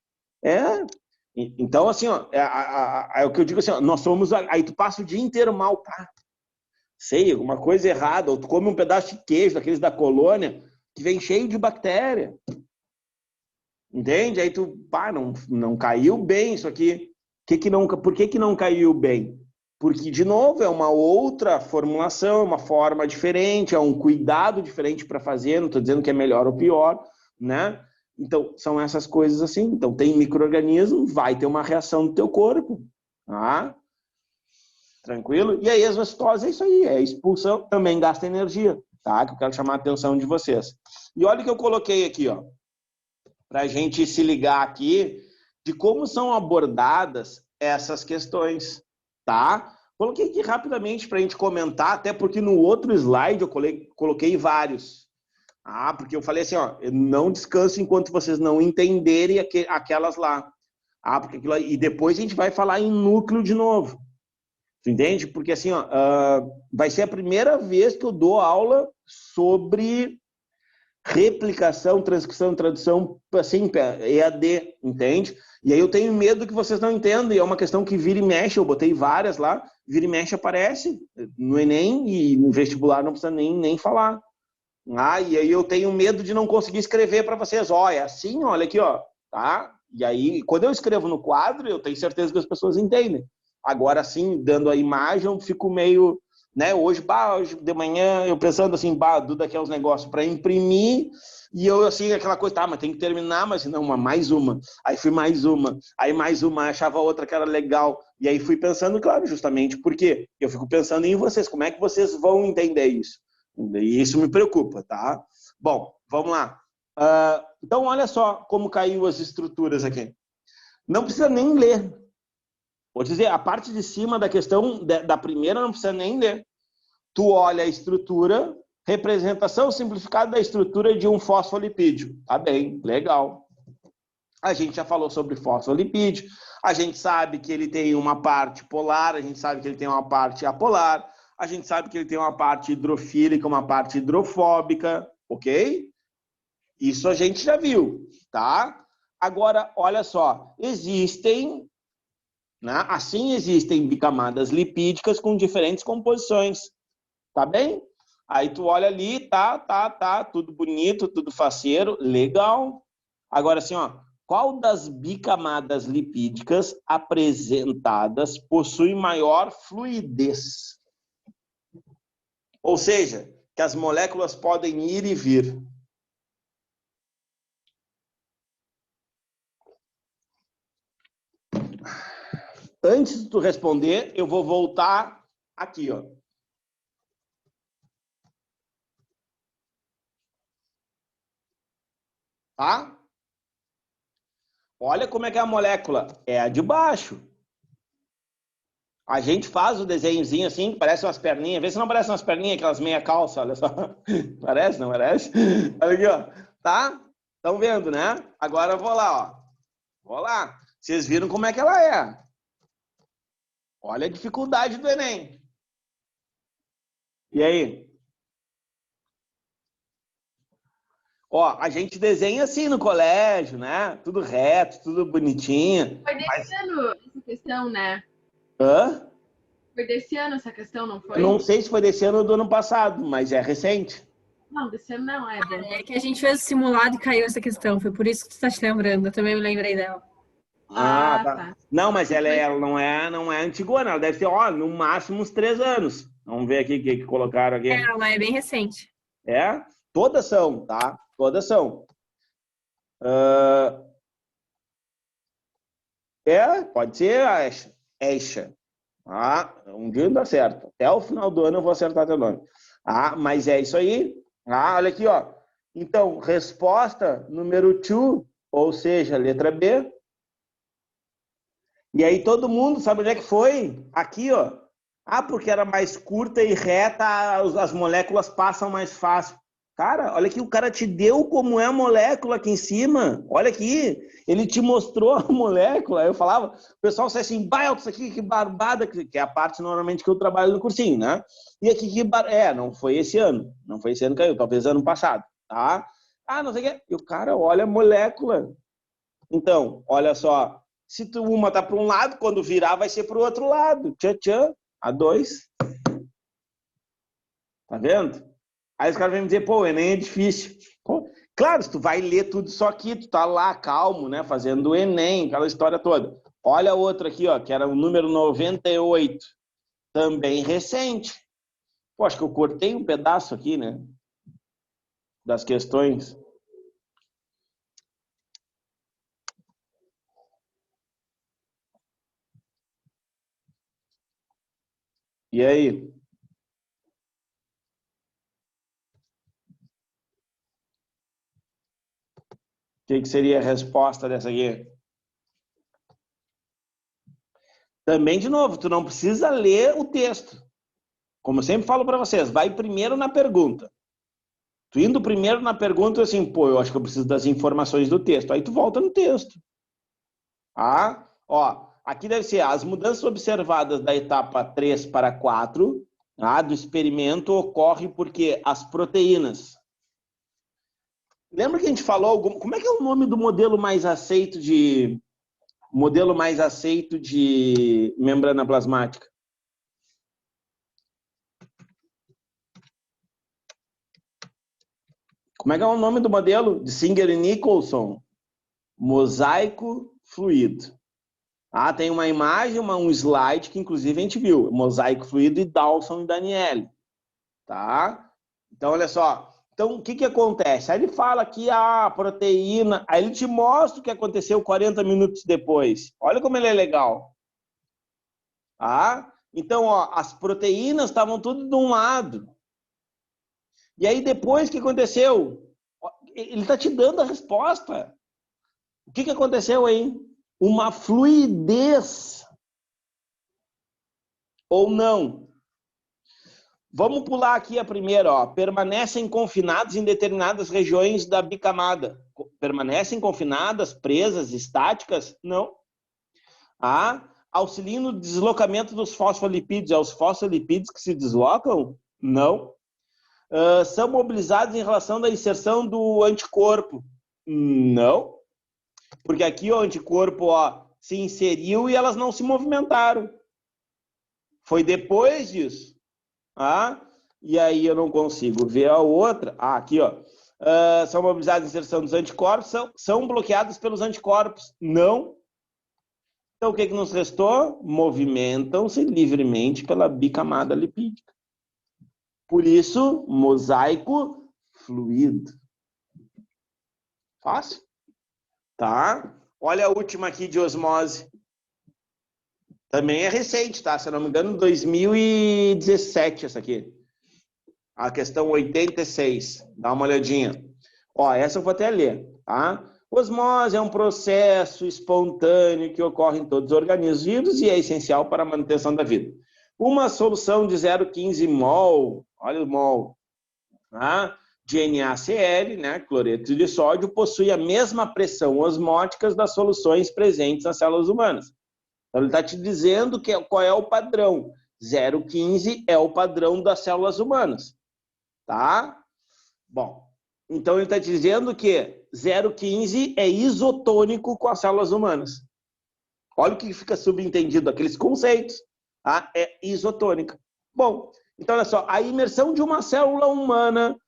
Então, assim, ó, é o que eu digo assim, ó, nós somos, aí tu passa o dia inteiro mal, tá? Sei, alguma coisa errada, ou tu come um pedaço de queijo, daqueles da colônia, que vem cheio de bactéria. Entende? Aí tu, não caiu bem isso aqui. Por que não caiu bem? Porque, de novo, é uma outra formulação, é uma forma diferente, é um cuidado diferente para fazer, não estou dizendo que é melhor ou pior, né? Então, são essas coisas assim. Então, tem micro-organismo, vai ter uma reação do teu corpo, tá? Tranquilo? E a exocitose é isso aí, é expulsão, também gasta energia, tá? Que eu quero chamar a atenção de vocês. E olha o que eu coloquei aqui, ó, para a gente se ligar aqui de como são abordadas essas questões, tá? Coloquei aqui rapidamente para a gente comentar, até porque no outro slide eu coloquei vários. Porque eu falei assim, ó, eu não descanso enquanto vocês não entenderem aquelas lá. Porque aquilo, e depois a gente vai falar em núcleo de novo. Tu entende? Porque assim, ó, vai ser a primeira vez que eu dou aula sobre replicação, transcrição, tradução, assim, EAD, entende? E aí eu tenho medo que vocês não entendam, e é uma questão que vira e mexe, eu botei várias lá, vira e mexe aparece no Enem e no vestibular não precisa nem falar. E aí eu tenho medo de não conseguir escrever para vocês, é assim, olha aqui, ó, tá? E aí, quando eu escrevo no quadro, eu tenho certeza que as pessoas entendem. Agora, assim, dando a imagem, eu fico meio, né? Hoje de manhã, eu pensando assim, Duda quer os negócios para imprimir, e eu, assim, aquela coisa, mas tem que terminar, mas não, mais uma. Aí fui mais uma, aí mais uma, achava outra que era legal. E aí fui pensando, claro, justamente porque eu fico pensando em vocês, como é que vocês vão entender isso? E isso me preocupa, tá? Bom, vamos lá. Então, olha só como caiu as estruturas aqui. Não precisa nem ler. Vou dizer, a parte de cima da questão da primeira não precisa nem ler. Tu olha a estrutura, representação simplificada da estrutura de um fosfolipídio. Tá bem, legal. A gente já falou sobre fosfolipídio. A gente sabe que ele tem uma parte polar, a gente sabe que ele tem uma parte apolar, a gente sabe que ele tem uma parte hidrofílica, uma parte hidrofóbica, ok? Isso a gente já viu, tá? Agora, olha só, existem bicamadas lipídicas com diferentes composições, tá bem? Aí tu olha ali, tá, tudo bonito, tudo faceiro, legal. Agora assim, ó, qual das bicamadas lipídicas apresentadas possui maior fluidez? Ou seja, que as moléculas podem ir e vir. Antes de tu responder, eu vou voltar aqui, ó. Tá? Olha como é que é a molécula. É a de baixo. A gente faz o desenhozinho assim, parece umas perninhas. Vê se não parece umas perninhas, aquelas meia calça, olha só. Parece, não parece? Olha aqui, ó. Tá? Estão vendo, né? Agora eu vou lá, ó. Vou lá. Vocês viram como é que ela é. Olha a dificuldade do Enem. E aí? Ó, a gente desenha assim no colégio, né? Tudo reto, tudo bonitinho. Foi desse ano essa questão, né? Hã? Foi desse ano essa questão, não foi? Eu não sei se foi desse ano ou do ano passado, mas é recente. Não, desse ano não, é do ano É que a gente fez o simulado e caiu essa questão. Foi por isso que tu tá te lembrando. Eu também me lembrei dela. Ah, Ah, tá. tá. Não, mas ela não é antigona, ela deve ter, ó, no máximo uns 3 anos. Vamos ver aqui o que colocaram aqui. Ela é bem recente. É? Todas são, tá? Todas são. Ah, pode ser a Esha. Ah, um dia dá certo. Até o final do ano eu vou acertar teu nome. Ah, mas é isso aí. Ah, olha aqui, ó. Então, resposta número 2, ou seja, letra B. E aí todo mundo sabe onde é que foi? Aqui, ó. Ah, porque era mais curta e reta, as moléculas passam mais fácil. Cara, olha aqui, o cara te deu como é a molécula aqui em cima. Olha aqui, ele te mostrou a molécula. Eu falava, o pessoal sai assim, bah, isso aqui, que barbada, que é a parte normalmente que eu trabalho no cursinho, né? E aqui, não foi esse ano. Não foi esse ano que caiu, talvez ano passado, tá? Ah, não sei o quê. E o cara olha a molécula. Então, olha só, se uma tá para um lado, quando virar vai ser para o outro lado. Tchan, tchan, a 2. Tá vendo? Aí os caras vêm me dizer, pô, o Enem é difícil. Pô, claro, se tu vai ler tudo só aqui, tu tá lá calmo, né, fazendo o Enem, aquela história toda. Olha outra aqui, ó, que era o número 98, também recente. Pô, acho que eu cortei um pedaço aqui, né, das questões. E aí? O que seria a resposta dessa aqui? Também, de novo, tu não precisa ler o texto. Como eu sempre falo para vocês, vai primeiro na pergunta. Tu indo primeiro na pergunta, assim, pô, eu acho que eu preciso das informações do texto. Aí tu volta no texto. Ah, ó, aqui deve ser as mudanças observadas da etapa 3 para 4, do experimento ocorre porque as proteínas. Lembra que a gente falou, como é que é o nome do modelo mais aceito de membrana plasmática? Como é que é o nome do modelo? De Singer e Nicholson? Mosaico fluido. Tem uma imagem, um slide que inclusive a gente viu. Mosaico fluido e Dawson e Daniele. Tá? Então, olha só. Então, o que acontece? Aí ele fala aqui a proteína, aí ele te mostra o que aconteceu 40 minutos depois. Olha como ele é legal. Tá? Então, ó, as proteínas estavam tudo de um lado. E aí depois o que aconteceu? Ele está te dando a resposta. O que aconteceu aí? Uma fluidez ou não? Vamos pular aqui a primeira, ó. Permanecem confinados em determinadas regiões da bicamada. Permanecem confinadas, presas, estáticas? Não. Auxiliam no deslocamento dos fosfolipídios. É os fosfolipídios que se deslocam? Não. São mobilizados em relação da inserção do anticorpo? Não. Porque aqui o anticorpo, ó, se inseriu e elas não se movimentaram. Foi depois disso. E aí eu não consigo ver a outra. Aqui, ó. São mobilizados em inserção dos anticorpos, são bloqueados pelos anticorpos. Não. Então, o que nos restou? Movimentam-se livremente pela bicamada lipídica. Por isso, mosaico fluido. Fácil? Tá? Olha a última aqui de osmose. Também é recente, tá? Se eu não me engano, 2017 essa aqui. A questão 86. Dá uma olhadinha. Ó, essa eu vou até ler, tá? Osmose é um processo espontâneo que ocorre em todos os organismos vivos e é essencial para a manutenção da vida. Uma solução de 0,15 mol, olha o mol, tá? De NaCl, né, cloreto de sódio, possui a mesma pressão osmótica das soluções presentes nas células humanas. Então, ele está te dizendo qual é o padrão. 0,15 é o padrão das células humanas. Tá? Bom, então ele está dizendo que 0,15 é isotônico com as células humanas. Olha o que fica subentendido, aqueles conceitos. Tá? É isotônica. Bom, então olha só, a imersão de uma célula humana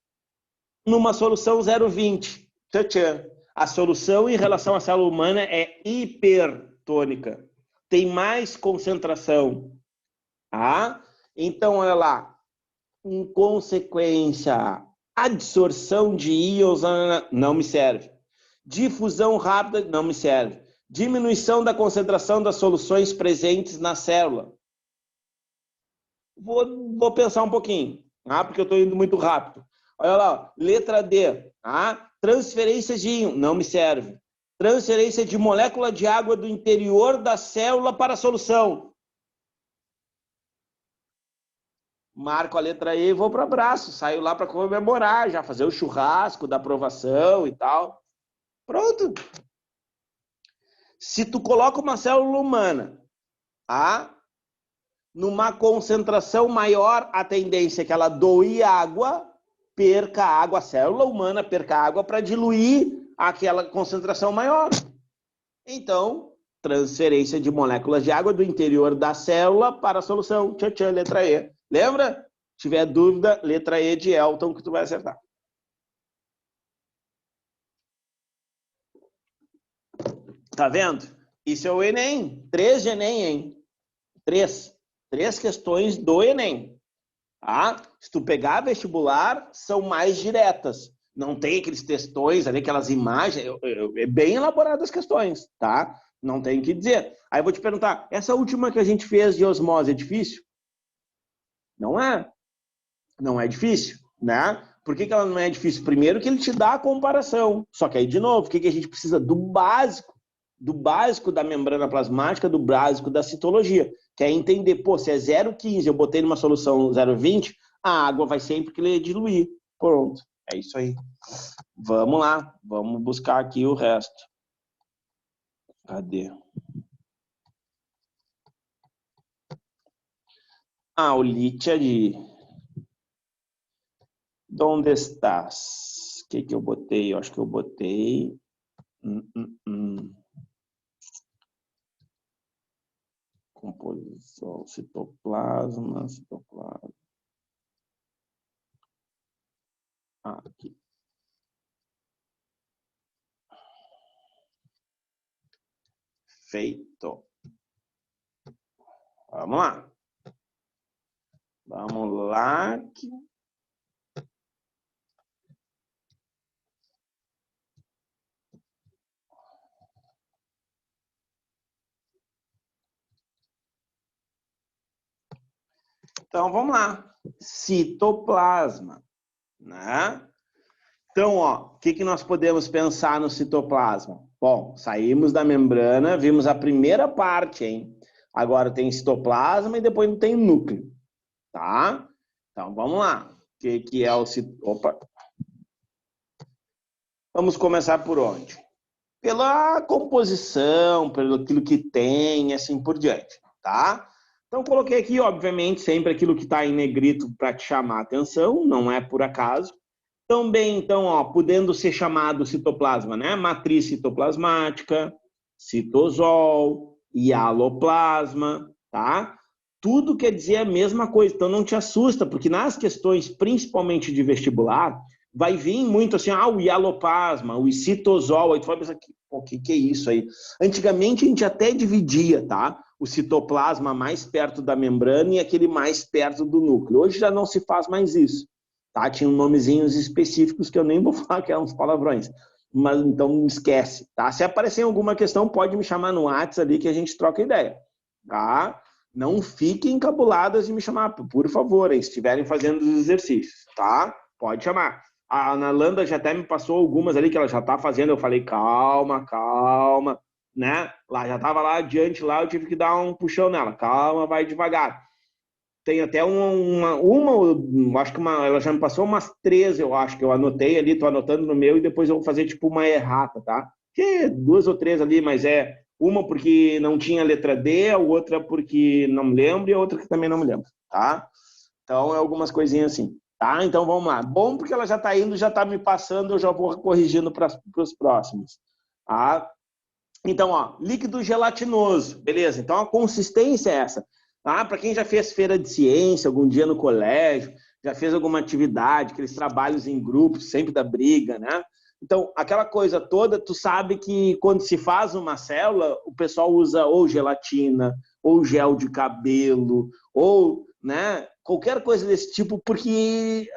numa solução 0,20. A solução em relação à célula humana é hipertônica. Tem mais concentração. Tá? Então, olha lá. Em consequência, adsorção de íons não me serve. Difusão rápida não me serve. Diminuição da concentração das soluções presentes na célula. Vou pensar um pouquinho, tá? Porque eu estou indo muito rápido. Olha lá, letra D. Tá? Transferência de íon não me serve. Transferência de molécula de água do interior da célula para a solução. Marco a letra E e vou para o abraço. Saio lá para comemorar, já fazer o churrasco da aprovação e tal. Pronto. Se tu coloca uma célula humana, tá? Numa concentração maior, a tendência é que ela doe água, perca água, a célula humana perca água para diluir aquela concentração maior. Então, transferência de moléculas de água do interior da célula para a solução. Tchau, letra E. Lembra? Se tiver dúvida, letra E de Elton que tu vai acertar. Tá vendo? Isso é o Enem. 3 de Enem, hein? 3 questões do Enem. Tá? Se tu pegar vestibular, são mais diretas. Não tem aqueles textões ali, aquelas imagens. É bem elaboradas as questões, tá? Não tem o que dizer. Aí eu vou te perguntar, essa última que a gente fez de osmose é difícil? Não é. Não é difícil, né? Por que ela não é difícil? Primeiro que ele te dá a comparação. Só que aí, de novo, o que a gente precisa? Do básico da membrana plasmática, do básico da citologia. Que é entender, pô, se é 0,15, eu botei numa solução 0,20, a água vai sempre querer diluir. Pronto. É isso aí. Vamos lá. Vamos buscar aqui o resto. Cadê? O lítio ali. Onde estás? O que eu botei? Eu acho que eu botei... Composição, citoplasma. Aqui. Feito. Vamos lá. Vamos lá. Então, vamos lá. Citoplasma, né? Então, ó, o que nós podemos pensar no citoplasma? Bom, saímos da membrana, vimos a primeira parte, hein? Agora tem citoplasma e depois não tem núcleo, tá? Então, vamos lá. O que é o citoplasma? Opa! Vamos começar por onde? Pela composição, pelo aquilo que tem, assim por diante, tá? Então, coloquei aqui, obviamente, sempre aquilo que está em negrito para te chamar a atenção, não é por acaso. Também, então, ó, podendo ser chamado citoplasma, né? Matriz citoplasmática, citosol, hialoplasma, tá? Tudo quer dizer a mesma coisa, então não te assusta, porque nas questões, principalmente de vestibular, vai vir muito assim, o hialoplasma, o citosol, aí tu vai pensar, o que é isso aí? Antigamente a gente até dividia, tá? O citoplasma mais perto da membrana e aquele mais perto do núcleo. Hoje já não se faz mais isso, tá? Tinha nomezinhos específicos que eu nem vou falar, que eram uns palavrões, mas então esquece, tá? Se aparecer alguma questão, pode me chamar no WhatsApp ali que a gente troca ideia, tá? Não fiquem encabuladas de me chamar, por favor, se estiverem fazendo os exercícios, tá? Pode chamar. A Ana Landa já até me passou algumas ali que ela já tá fazendo, eu falei, calma, calma, né? Lá já tava lá adiante, lá eu tive que dar um puxão nela, calma, vai devagar. Tem até acho que ela já me passou umas 3, eu acho, que eu anotei ali, tô anotando no meu, e depois eu vou fazer tipo uma errata, tá? Que 2 ou 3 ali, mas é uma porque não tinha letra D, a outra porque não me lembro, e a outra que também não me lembro, tá? Então, é algumas coisinhas assim, tá? Então, vamos lá. Bom, porque ela já tá indo, já tá me passando, eu já vou corrigindo para os próximos, tá? Então, ó, líquido gelatinoso, beleza? Então, a consistência é essa. Ah, para quem já fez feira de ciência algum dia no colégio, já fez alguma atividade, aqueles trabalhos em grupo, sempre da briga, né? Então, aquela coisa toda, tu sabe que quando se faz uma célula, o pessoal usa ou gelatina, ou gel de cabelo, ou, né, qualquer coisa desse tipo, porque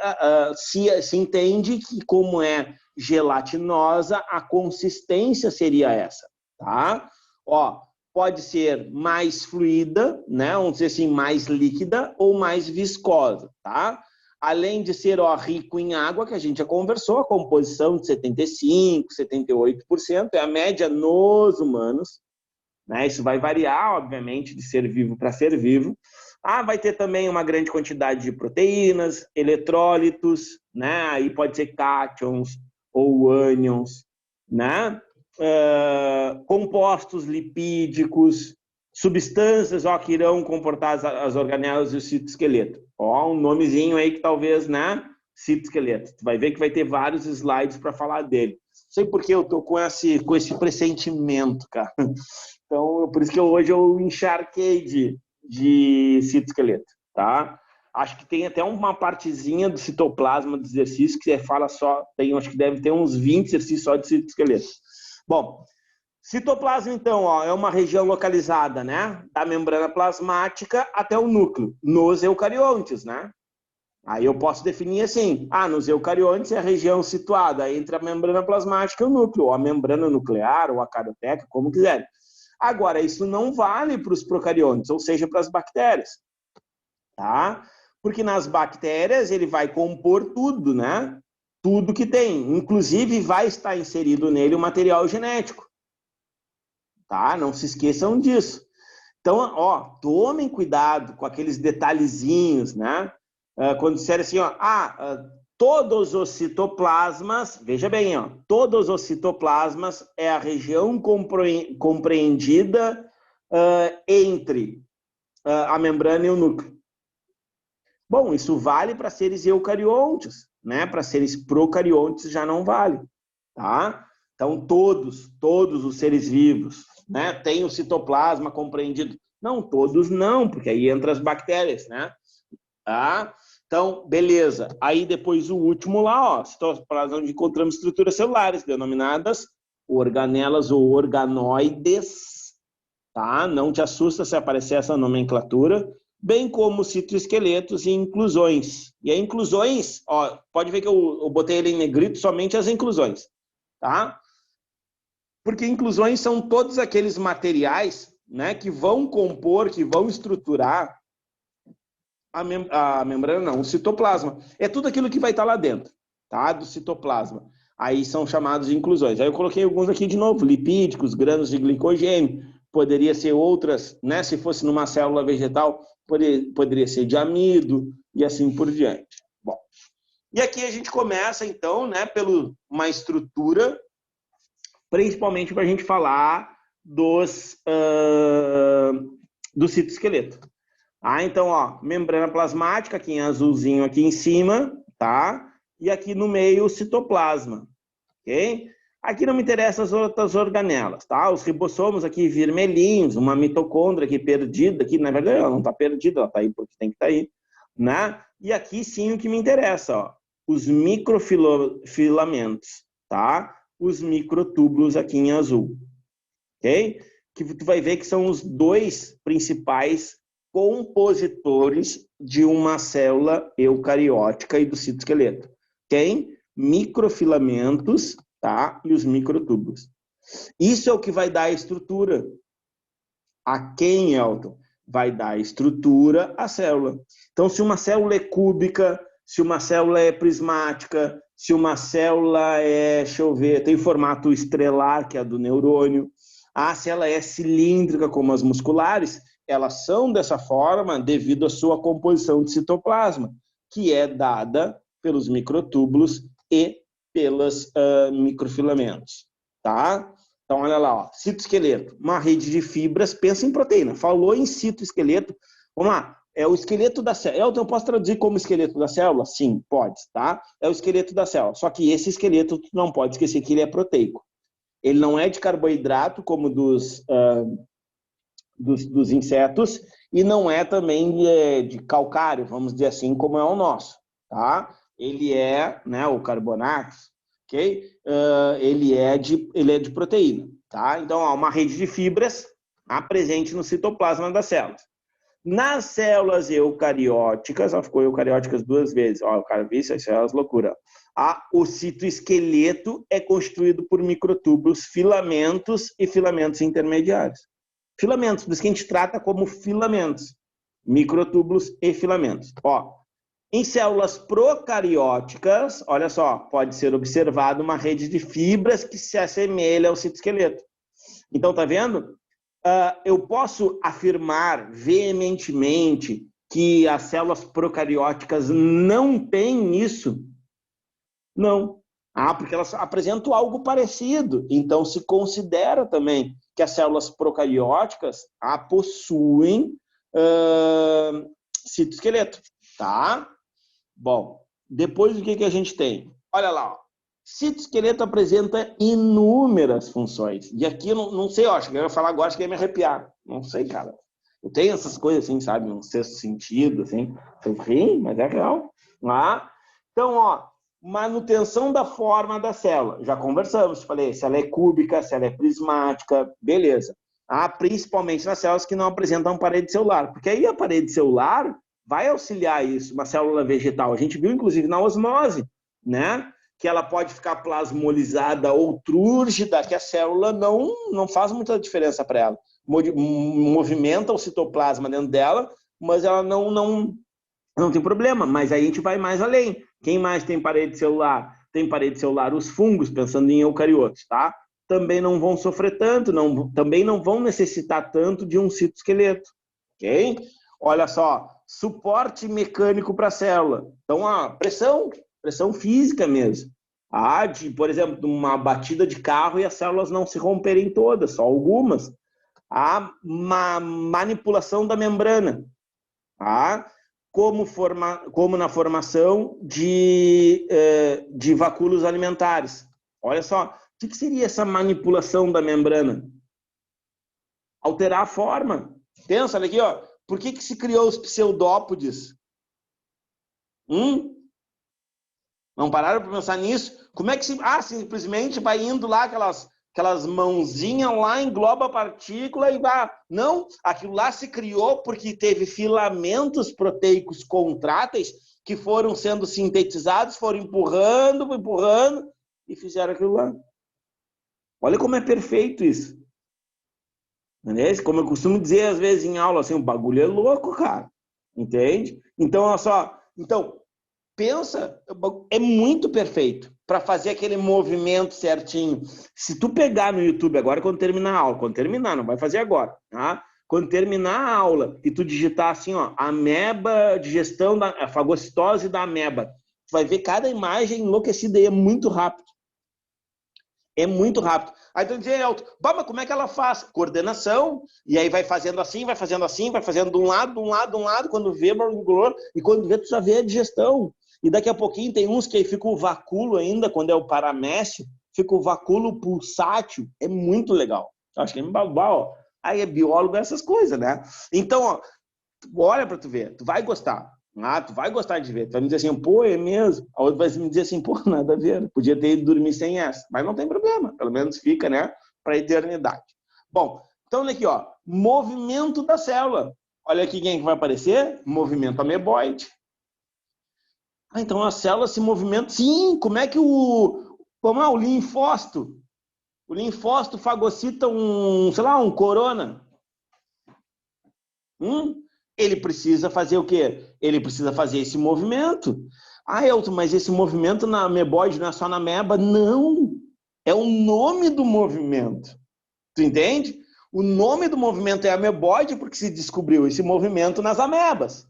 se entende que como é gelatinosa, a consistência seria essa, tá? Ó, pode ser mais fluida, né? Vamos dizer assim, mais líquida ou mais viscosa, tá? Além de ser rico em água, que a gente já conversou, a composição de 75%, 78% é a média nos humanos, né? Isso vai variar, obviamente, de ser vivo para ser vivo. Vai ter também uma grande quantidade de proteínas, eletrólitos, né? Aí pode ser cátions ou ânions, né? Compostos lipídicos, substâncias que irão comportar as organelas e o citoesqueleto. Um nomezinho aí que talvez, né? Citoesqueleto. Tu vai ver que vai ter vários slides para falar dele. Não sei por que eu tô com esse pressentimento, cara. Então, por isso que hoje eu encharquei de citoesqueleto, tá? Acho que tem até uma partezinha do citoplasma do exercício que você fala só, acho que deve ter uns 20 exercícios só de citoesqueleto. Bom, citoplasma, então, é uma região localizada, né, da membrana plasmática até o núcleo, nos eucariontes, né? Aí eu posso definir assim, nos eucariontes é a região situada entre a membrana plasmática e o núcleo, ou a membrana nuclear, ou a carioteca, como quiser. Agora, isso não vale para os procariontes, ou seja, para as bactérias, tá? Porque nas bactérias ele vai compor tudo, né? Tudo que tem, inclusive vai estar inserido nele o material genético, tá? Não se esqueçam disso. Então, tomem cuidado com aqueles detalhezinhos, né? Quando disserem assim, todos os citoplasmas, veja bem, todos os citoplasmas é a região compreendida entre a membrana e o núcleo. Bom, isso vale para seres eucariontes, né? Para seres procariontes já não vale, tá? Então, todos os seres vivos, né, têm o citoplasma compreendido. Não, todos não, porque aí entra as bactérias, né? Tá? Então, beleza. Aí depois o último lá, citoplasma onde encontramos estruturas celulares denominadas organelas ou organoides, tá? Não te assusta se aparecer essa nomenclatura, bem como citoesqueletos e inclusões. E as inclusões, pode ver que eu botei ele em negrito somente as inclusões, tá? Porque inclusões são todos aqueles materiais, né, que vão compor, que vão estruturar a membrana, não, o citoplasma. É tudo aquilo que vai estar lá dentro, tá? Do citoplasma. Aí são chamados de inclusões. Aí eu coloquei alguns aqui de novo, lipídicos, grãos de glicogênio, poderia ser outras, né? Se fosse numa célula vegetal, poderia ser de amido e assim por diante. Bom, e aqui a gente começa, então, né, pela uma estrutura, principalmente para a gente falar do citoesqueleto. Então, membrana plasmática, aqui em azulzinho aqui em cima, tá? E aqui no meio o citoplasma, ok? Aqui não me interessam as outras organelas, tá? Os ribossomos aqui vermelhinhos, uma mitocôndria aqui perdida, aqui na verdade ela não está perdida, ela está aí porque tem que estar aí, né? E aqui sim o que me interessa, os microfilamentos, tá? Os microtúbulos aqui em azul, ok? Que tu vai ver que são os dois principais compositores de uma célula eucariótica e do citoesqueleto. Tem microfilamentos, tá? E os microtúbulos. Isso é o que vai dar a estrutura. A quem, Elton? Vai dar estrutura à célula. Então, se uma célula é cúbica, se uma célula é prismática, se uma célula é, deixa eu ver, tem formato estrelar, que é a do neurônio, se ela é cilíndrica, como as musculares, elas são dessa forma devido à sua composição de citoplasma, que é dada pelos microtúbulos e pelos microfilamentos, tá? Então, olha lá, ó, citoesqueleto, uma rede de fibras, pensa em proteína. Falou em citoesqueleto, vamos lá, é o esqueleto da célula. Elton, eu posso traduzir como esqueleto da célula? Sim, pode, tá? É o esqueleto da célula. Só que esse esqueleto, tu não pode esquecer que ele é proteico. Ele não é de carboidrato, como dos insetos, e não é também de calcário, vamos dizer assim, como é o nosso, tá? Ele é, né, o carbonatos, ok? Ele é de proteína, tá? Então, ó, uma rede de fibras presente no citoplasma das células. Nas células eucarióticas, ficou eucarióticas 2 vezes, ó, o cara viu isso, é as loucuras. O citoesqueleto é constituído por microtúbulos, filamentos e filamentos intermediários. Filamentos, por isso que a gente trata como filamentos, microtúbulos e filamentos. Ó, em células procarióticas, olha só, pode ser observada uma rede de fibras que se assemelha ao citoesqueleto. Então, tá vendo? Eu posso afirmar veementemente que as células procarióticas não têm isso? Não. Porque elas apresentam algo parecido. Então, se considera também que as células procarióticas possuem citoesqueleto, tá? Bom, depois o que a gente tem? Olha lá, ó. Citoesqueleto apresenta inúmeras funções. E aqui eu não sei, acho que eu ia falar agora, acho que ia me arrepiar. Não sei, cara. Eu tenho essas coisas assim, sabe? Um sexto sentido, assim. Sim, mas é real. Então, ó, manutenção da forma da célula. Já conversamos, falei, se ela é cúbica, se ela é prismática, beleza. Principalmente nas células que não apresentam parede celular. Porque aí a parede celular vai auxiliar isso, uma célula vegetal. A gente viu, inclusive, na osmose, né? Que ela pode ficar plasmolizada ou túrgida, que a célula não faz muita diferença para ela. Movimenta o citoplasma dentro dela, mas ela não tem problema. Mas aí a gente vai mais além. Quem mais tem parede celular? Tem parede celular os fungos, pensando em eucariotos, tá? Também não vão sofrer tanto, também não vão necessitar tanto de um citoesqueleto, ok? Olha só, suporte mecânico para a célula. Então, pressão física mesmo. Por exemplo, uma batida de carro e as células não se romperem todas, só algumas. Uma manipulação da membrana. Como na formação de vacúolos alimentares. Olha só, o que seria essa manipulação da membrana? Alterar a forma. Pensa, olha aqui, ó. Por que se criou os pseudópodes? Não pararam para pensar nisso? Como é que simplesmente vai indo lá aquelas mãozinhas lá, engloba a partícula e vai... Não, aquilo lá se criou porque teve filamentos proteicos contráteis que foram sendo sintetizados, foram empurrando e fizeram aquilo lá. Olha como é perfeito isso. Como eu costumo dizer às vezes em aula, assim, o bagulho é louco, cara. Entende? Então, olha só. Então, pensa, é muito perfeito para fazer aquele movimento certinho. Se tu pegar no YouTube agora, quando terminar a aula, não vai fazer agora, tá? Quando terminar a aula e tu digitar assim, ó, ameba, digestão da fagocitose da ameba, tu vai ver cada imagem enlouquecida e é muito rápido. É muito rápido. Aí tu diz, Elton, mas como é que ela faz? Coordenação, e aí vai fazendo assim, vai fazendo de um lado, quando vê, e quando vê, tu já vê a digestão. E daqui a pouquinho tem uns que aí fica o vacúolo ainda, quando é o paramécio, fica o vacúolo pulsátil. É muito legal. Acho que é babau. Aí é biólogo, essas coisas, né? Então, ó, olha pra tu ver, tu vai gostar. Tu vai gostar de ver. Tu vai me dizer assim, pô, é mesmo. A outra vai me dizer assim, pô, nada a ver. Podia ter ido dormir sem essa. Mas não tem problema. Pelo menos fica, né? Pra eternidade. Bom, então olha aqui, ó. Movimento da célula. Olha aqui quem vai aparecer. Movimento ameboide. Então a célula se movimenta. Sim, como é que o linfócito? O linfócito fagocita um corona. Ele precisa fazer o quê? Ele precisa fazer esse movimento. Ah, Elton, mas esse movimento na ameboide não é só na ameba? Não! É o nome do movimento. Tu entende? O nome do movimento é ameboide porque se descobriu esse movimento nas amebas.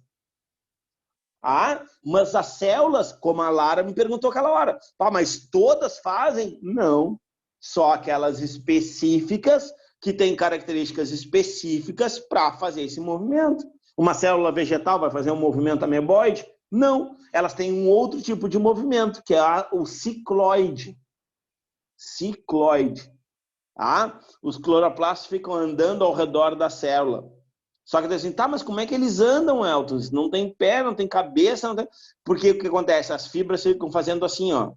Mas as células, como a Lara me perguntou aquela hora, mas todas fazem? Não. Só aquelas específicas que têm características específicas para fazer esse movimento. Uma célula vegetal vai fazer um movimento ameboide? Não. Elas têm um outro tipo de movimento, que é o cicloide. Cicloide. Os cloroplastos ficam andando ao redor da célula. Só que assim, mas como é que eles andam, Elton? Não tem pé, não tem cabeça, não tem... Porque o que acontece? As fibras ficam fazendo assim, ó.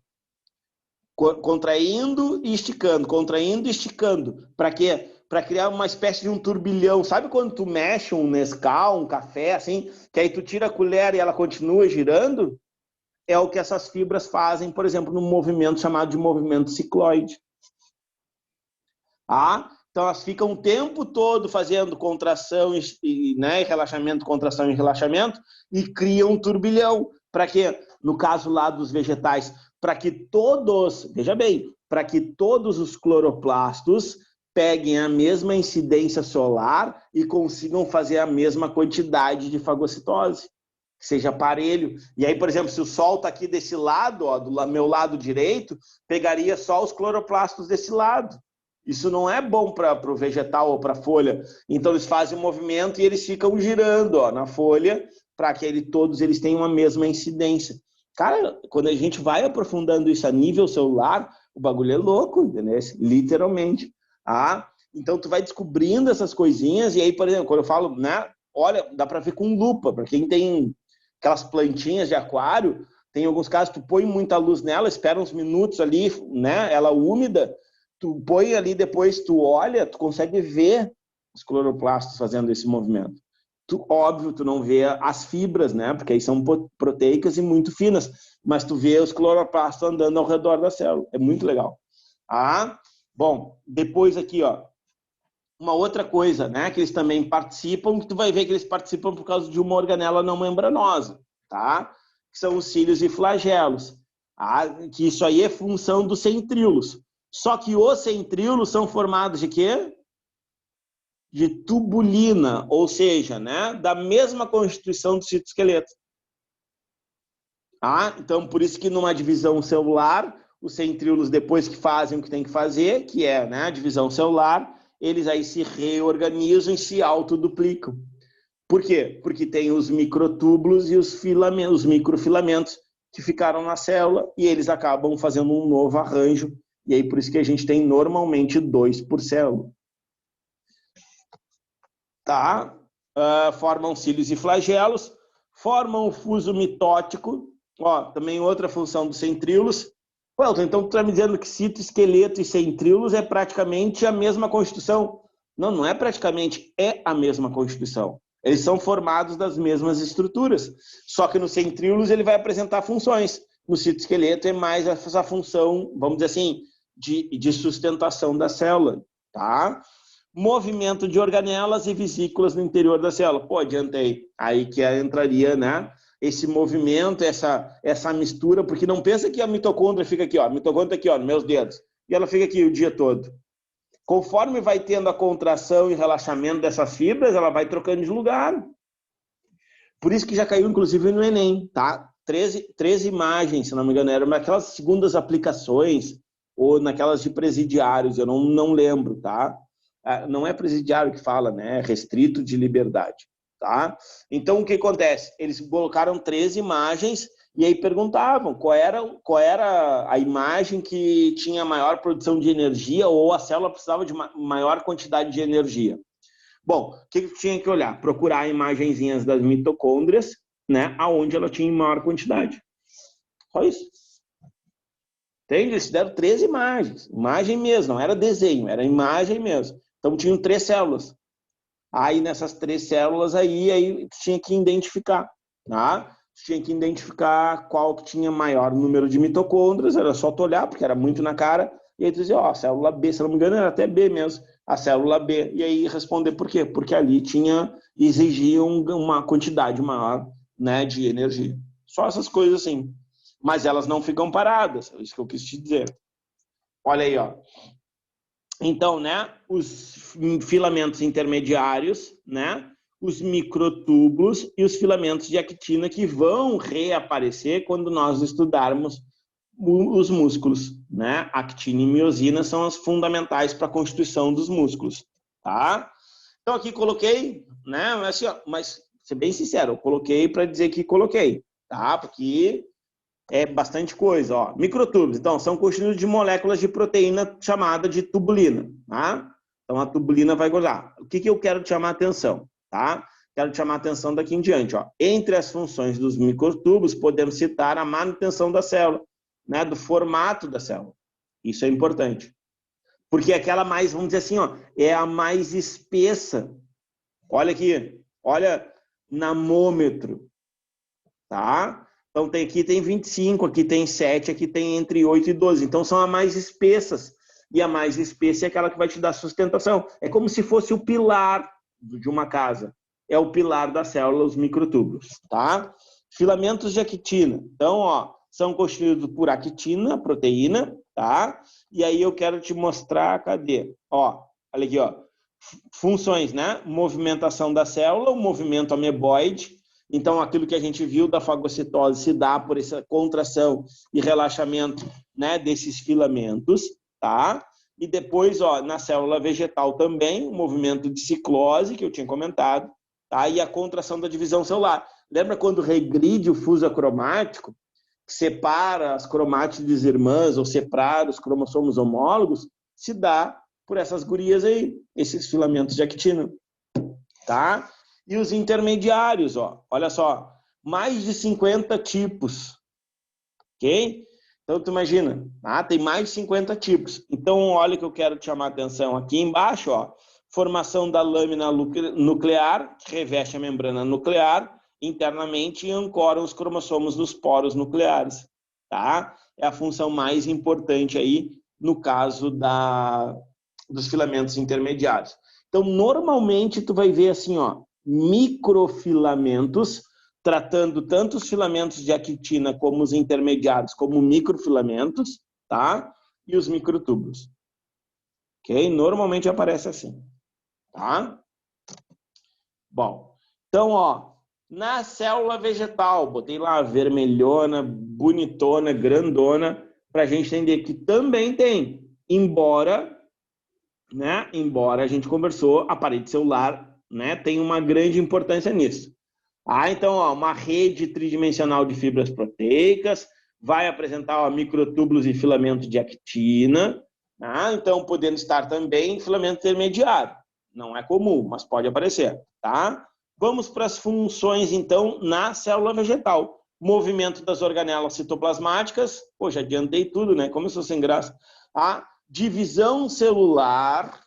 Contraindo e esticando, contraindo e esticando. Para quê? Para criar uma espécie de um turbilhão. Sabe quando tu mexe um Nescau, um café, assim, que aí tu tira a colher e ela continua girando? É o que essas fibras fazem, por exemplo, num movimento chamado de movimento cicloide. Então elas ficam o tempo todo fazendo contração e relaxamento, contração e relaxamento, e criam um turbilhão. Para quê? No caso lá dos vegetais, para que todos, veja bem, para que todos os cloroplastos peguem a mesma incidência solar e consigam fazer a mesma quantidade de fagocitose, seja parelho. E aí, por exemplo, se o sol está aqui desse lado, ó, do meu lado direito, pegaria só os cloroplastos desse lado. Isso não é bom para o vegetal ou para a folha. Então, eles fazem um movimento e eles ficam girando, ó, na folha para que todos eles tenham a mesma incidência. Cara, quando a gente vai aprofundando isso a nível celular, o bagulho é louco, entendeu? Literalmente. Então, tu vai descobrindo essas coisinhas e aí, por exemplo, quando eu falo, olha, dá para ver com lupa. Para quem tem aquelas plantinhas de aquário, tem alguns casos, tu põe muita luz nela, espera uns minutos ali, ela úmida, tu põe ali, depois tu olha, tu consegue ver os cloroplastos fazendo esse movimento. Óbvio, tu não vê as fibras, porque aí são proteicas e muito finas, mas tu vê os cloroplastos andando ao redor da célula. É muito legal. Bom, depois aqui, ó, uma outra coisa, que eles também participam, que tu vai ver que eles participam por causa de uma organela não membranosa, tá? Que são os cílios e flagelos. Que isso aí é função dos centríolos. Só que os centríolos são formados de quê? De tubulina, ou seja, da mesma constituição do citoesqueleto. Então, por isso que numa divisão celular, os centríolos, depois que fazem o que tem que fazer, que é a divisão celular, eles aí se reorganizam e se autoduplicam. Por quê? Porque tem os microtúbulos e os microfilamentos que ficaram na célula e eles acabam fazendo um novo arranjo. E aí, por isso que a gente tem normalmente 2 por célula. Formam cílios e flagelos, formam o fuso mitótico, também outra função dos centríolos. Então tu está me dizendo que citoesqueleto e centríolos é praticamente a mesma constituição? Não é praticamente, é a mesma constituição. Eles são formados das mesmas estruturas, só que no centríolos ele vai apresentar funções. No citoesqueleto é mais essa função, vamos dizer assim, de sustentação da célula, tá? Movimento de organelas e vesículas no interior da célula. Adiantei. Aí que entraria, esse movimento, essa mistura, porque não pensa que a mitocôndria fica aqui, ó. A mitocôndria aqui, ó, nos meus dedos. E ela fica aqui o dia todo. Conforme vai tendo a contração e relaxamento dessas fibras, ela vai trocando de lugar. Por isso que já caiu, inclusive, no Enem, tá? 13 imagens, se não me engano, eram naquelas segundas aplicações ou naquelas de presidiários, eu não lembro, tá? Não é presidiário que fala, é restrito de liberdade, tá? Então, o que acontece? Eles colocaram 13 imagens e aí perguntavam qual era a imagem que tinha maior produção de energia ou a célula precisava de maior quantidade de energia. Bom, o que tinha que olhar? Procurar imagenzinhas das mitocôndrias, aonde ela tinha maior quantidade. Só isso. Entende? Eles deram 13 imagens. Imagem mesmo, não era desenho, era imagem mesmo. Então, tinham 3 células. Aí, nessas 3 células, aí tinha que identificar. Tá? Tinha que identificar qual que tinha maior número de mitocôndrias. Era só tu olhar, porque era muito na cara. E aí tu dizia, célula B, se não me engano, era até B mesmo. a célula B. E aí responder por quê? Porque ali exigia uma quantidade maior, né, de energia. Só essas coisas assim. Mas elas não ficam paradas, é isso que eu quis te dizer. Olha aí, ó. Então, né, os filamentos intermediários, né, os microtúbulos e os filamentos de actina que vão reaparecer quando nós estudarmos os músculos, né? Actina e miosina são as fundamentais para a constituição dos músculos, tá? Então aqui coloquei, né, assim, ó, mas ser bem sincero, eu coloquei para dizer que coloquei, tá? Porque é bastante coisa, ó. Microtúbulos, então, são constituídos de moléculas de proteína chamada de tubulina, tá? Então, a tubulina vai gozar. O que eu quero te chamar a atenção, tá? Quero te chamar a atenção daqui em diante, ó. Entre as funções dos microtúbulos, podemos citar a manutenção da célula, né? Do formato da célula. Isso é importante. Porque é aquela mais, vamos dizer assim, ó, é a mais espessa. Olha aqui, olha, namômetro, tá? Então, aqui tem 25, aqui tem 7, aqui tem entre 8 e 12. Então, são as mais espessas. E a mais espessa é aquela que vai te dar sustentação. É como se fosse o pilar de uma casa. É o pilar da célula, os microtúbulos, tá? Filamentos de actina. Então, ó, são constituídos por actina, proteína, tá? E aí eu quero te mostrar, cadê? Ó, olha aqui, ó. Funções, né? Movimentação da célula, o movimento ameboide. Então, aquilo que a gente viu da fagocitose se dá por essa contração e relaxamento, né, desses filamentos, tá? E depois, ó, na célula vegetal também, o movimento de ciclose, que eu tinha comentado, tá? E a contração da divisão celular. Lembra quando regride o fuso acromático, separa as cromátides irmãs ou separa os cromossomos homólogos? Se dá por essas gurias aí, esses filamentos de actina, tá? E os intermediários, ó, olha só, mais de 50 tipos, ok? Então, tu imagina, tem mais de 50 tipos. Então, olha que eu quero te chamar a atenção aqui embaixo, ó, formação da lâmina nuclear, que reveste a membrana nuclear internamente e ancora os cromossomos dos poros nucleares, tá? É a função mais importante aí, no caso dos filamentos intermediários. Então, normalmente, tu vai ver assim, ó, microfilamentos, tratando tanto os filamentos de actina como os intermediários, como microfilamentos, tá? E os microtúbulos. Ok? Normalmente aparece assim, tá? Bom, então, ó, na célula vegetal, botei lá vermelhona, bonitona, grandona, para a gente entender que também tem, embora a gente conversou, a parede celular, né, tem uma grande importância nisso. Então, ó, uma rede tridimensional de fibras proteicas, vai apresentar, ó, microtúbulos e filamentos de actina, tá? Então, podendo estar também filamento intermediário. Não é comum, mas pode aparecer, tá? Vamos para as funções, então, na célula vegetal. Movimento das organelas citoplasmáticas, pô, já adiantei tudo, né? Começou sem graça. A divisão celular,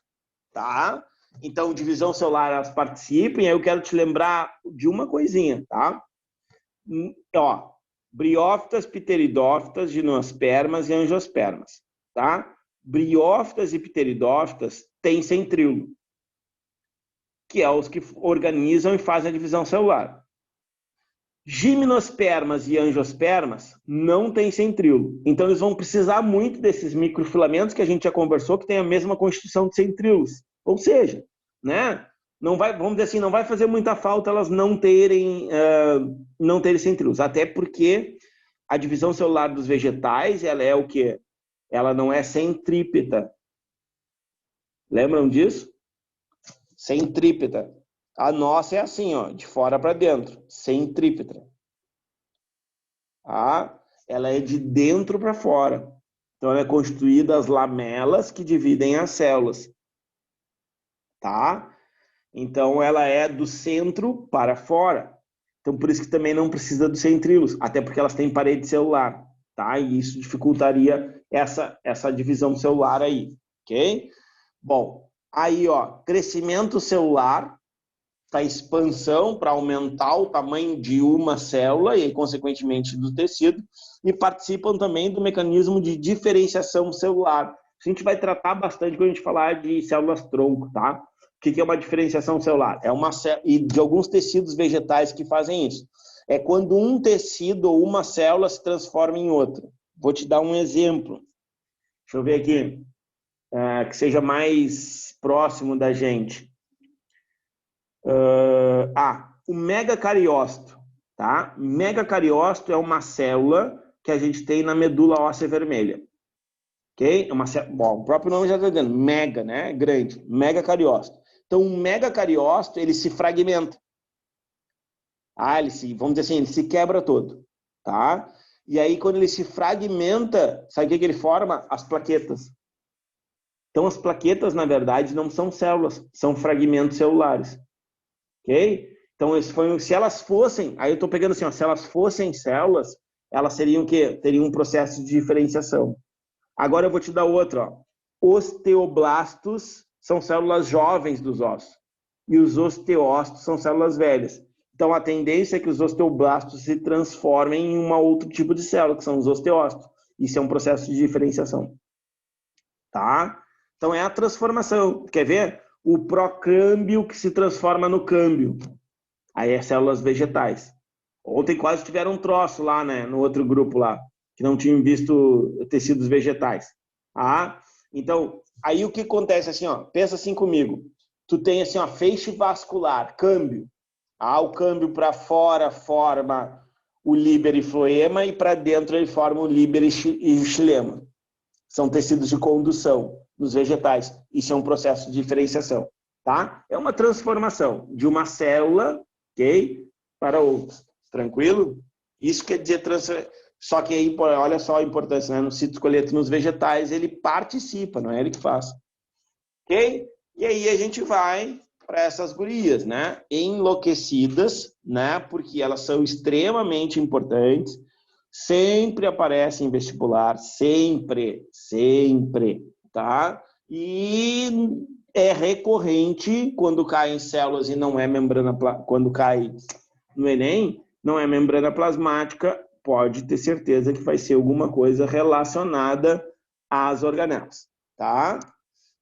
tá? Então, divisão celular, elas participam, e aí eu quero te lembrar de uma coisinha, tá? Ó, briófitas, pteridófitas, gimnospermas e angiospermas, tá? Briófitas e pteridófitas têm centríolo, que é os que organizam e fazem a divisão celular. Gimnospermas e angiospermas não têm centríolo. Então, eles vão precisar muito desses microfilamentos que a gente já conversou, que tem a mesma constituição de centríolos. Ou seja, né, não vai, vamos dizer assim, não vai fazer muita falta elas não terem centríolos. Até porque a divisão celular dos vegetais, ela é o quê? Ela não é centrípeta. Lembram disso? Centrípeta. A nossa é assim, ó, de fora para dentro, centrípeta. Ela é de dentro para fora. Então, ela é constituída das lamelas que dividem as células. Tá? Então, ela é do centro para fora. Então, por isso que também não precisa dos centríolos, até porque elas têm parede celular, tá? E isso dificultaria essa divisão celular aí, ok? Bom, aí, ó, crescimento celular, a expansão para aumentar o tamanho de uma célula e, consequentemente, do tecido, e participam também do mecanismo de diferenciação celular, A gente vai tratar bastante quando a gente falar de células-tronco, tá? O que é uma diferenciação celular? E de alguns tecidos vegetais que fazem isso. É quando um tecido ou uma célula se transforma em outra. Vou te dar um exemplo. Deixa eu ver aqui. Que seja mais próximo da gente. O megacariócito, tá? Megacariócito é uma célula que a gente tem na medula óssea vermelha. Ok? Bom, o próprio nome já está dizendo, mega, né? Grande, megacariócito. Então, o megacariócito, ele se fragmenta. Vamos dizer assim, ele se quebra todo, tá? E aí, quando ele se fragmenta, sabe o que ele forma? As plaquetas. Então, as plaquetas, na verdade, não são células, são fragmentos celulares. Ok? Então, se elas fossem, aí eu estou pegando assim, ó, se elas fossem células, elas seriam o quê? Teriam um processo de diferenciação. Agora eu vou te dar outro, ó. Osteoblastos são células jovens dos ossos. E os osteócitos são células velhas. Então, a tendência é que os osteoblastos se transformem em um outro tipo de célula, que são os osteócitos. Isso é um processo de diferenciação. Tá? Então, é a transformação. Quer ver? O procâmbio que se transforma no câmbio. Aí é células vegetais. Ontem quase tiveram um troço lá, né? No outro grupo lá, que não tinham visto tecidos vegetais. Então, aí o que acontece assim, ó, pensa assim comigo. Tu tem assim, ó, feixe vascular, câmbio. O câmbio para fora forma o líber e floema e para dentro ele forma o líber e xilema. São tecidos de condução nos vegetais. Isso é um processo de diferenciação, tá? É uma transformação de uma célula, ok, para outra. Tranquilo? Isso quer dizer só que aí, olha só a importância, né? No citoesqueleto, nos vegetais, ele participa, não é ele que faz. Ok? E aí a gente vai para essas gurias, né? Enlouquecidas, né? Porque elas são extremamente importantes, sempre aparecem em vestibular, sempre, tá? E é recorrente quando cai em células e não é membrana, quando cai no Enem, não é membrana plasmática, pode ter certeza que vai ser alguma coisa relacionada às organelas, tá?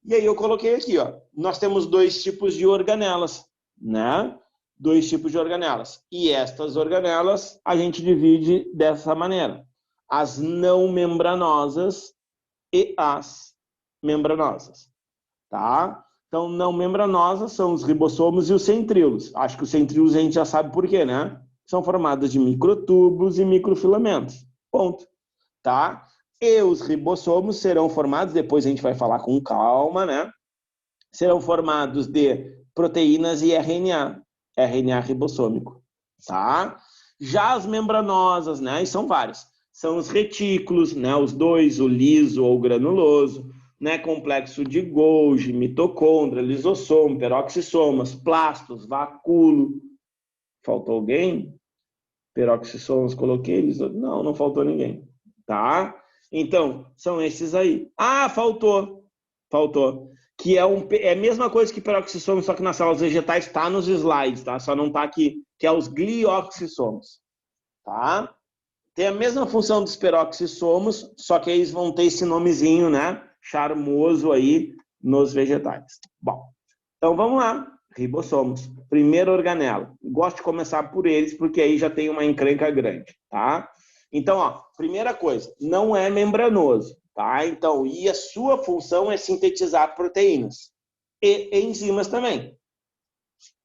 E aí eu coloquei aqui, ó, nós temos dois tipos de organelas, né? Dois tipos de organelas. E estas organelas a gente divide dessa maneira. As não membranosas e as membranosas, tá? Então, não membranosas são os ribossomos e os centríolos. Acho que os centríolos a gente já sabe por quê, né? São formados de microtúbulos e microfilamentos. Ponto. Tá? E os ribossomos serão formados, depois a gente vai falar com calma, né? Serão formados de proteínas e RNA ribossômico, tá? Já as membranosas, né? E são vários. São os retículos, né? Os dois, o liso ou granuloso, né? Complexo de Golgi, mitocôndria, lisossomo, peroxissomas, plastos, vacúolo. Faltou alguém? Peroxissomas coloquei? Não faltou ninguém, tá? Então, são esses aí. Faltou. Que é a mesma coisa que peroxissomos, só que nas células vegetais está nos slides, tá? Só não está aqui, que é os glioxissomos, tá? Tem a mesma função dos peroxissomos, só que eles vão ter esse nomezinho, né? Charmoso aí nos vegetais. Bom, então vamos lá. Ribossomos, primeira organela. Gosto de começar por eles, porque aí já tem uma encrenca grande, tá? Então, ó, primeira coisa, não é membranoso, tá? Então, e a sua função é sintetizar proteínas e enzimas também,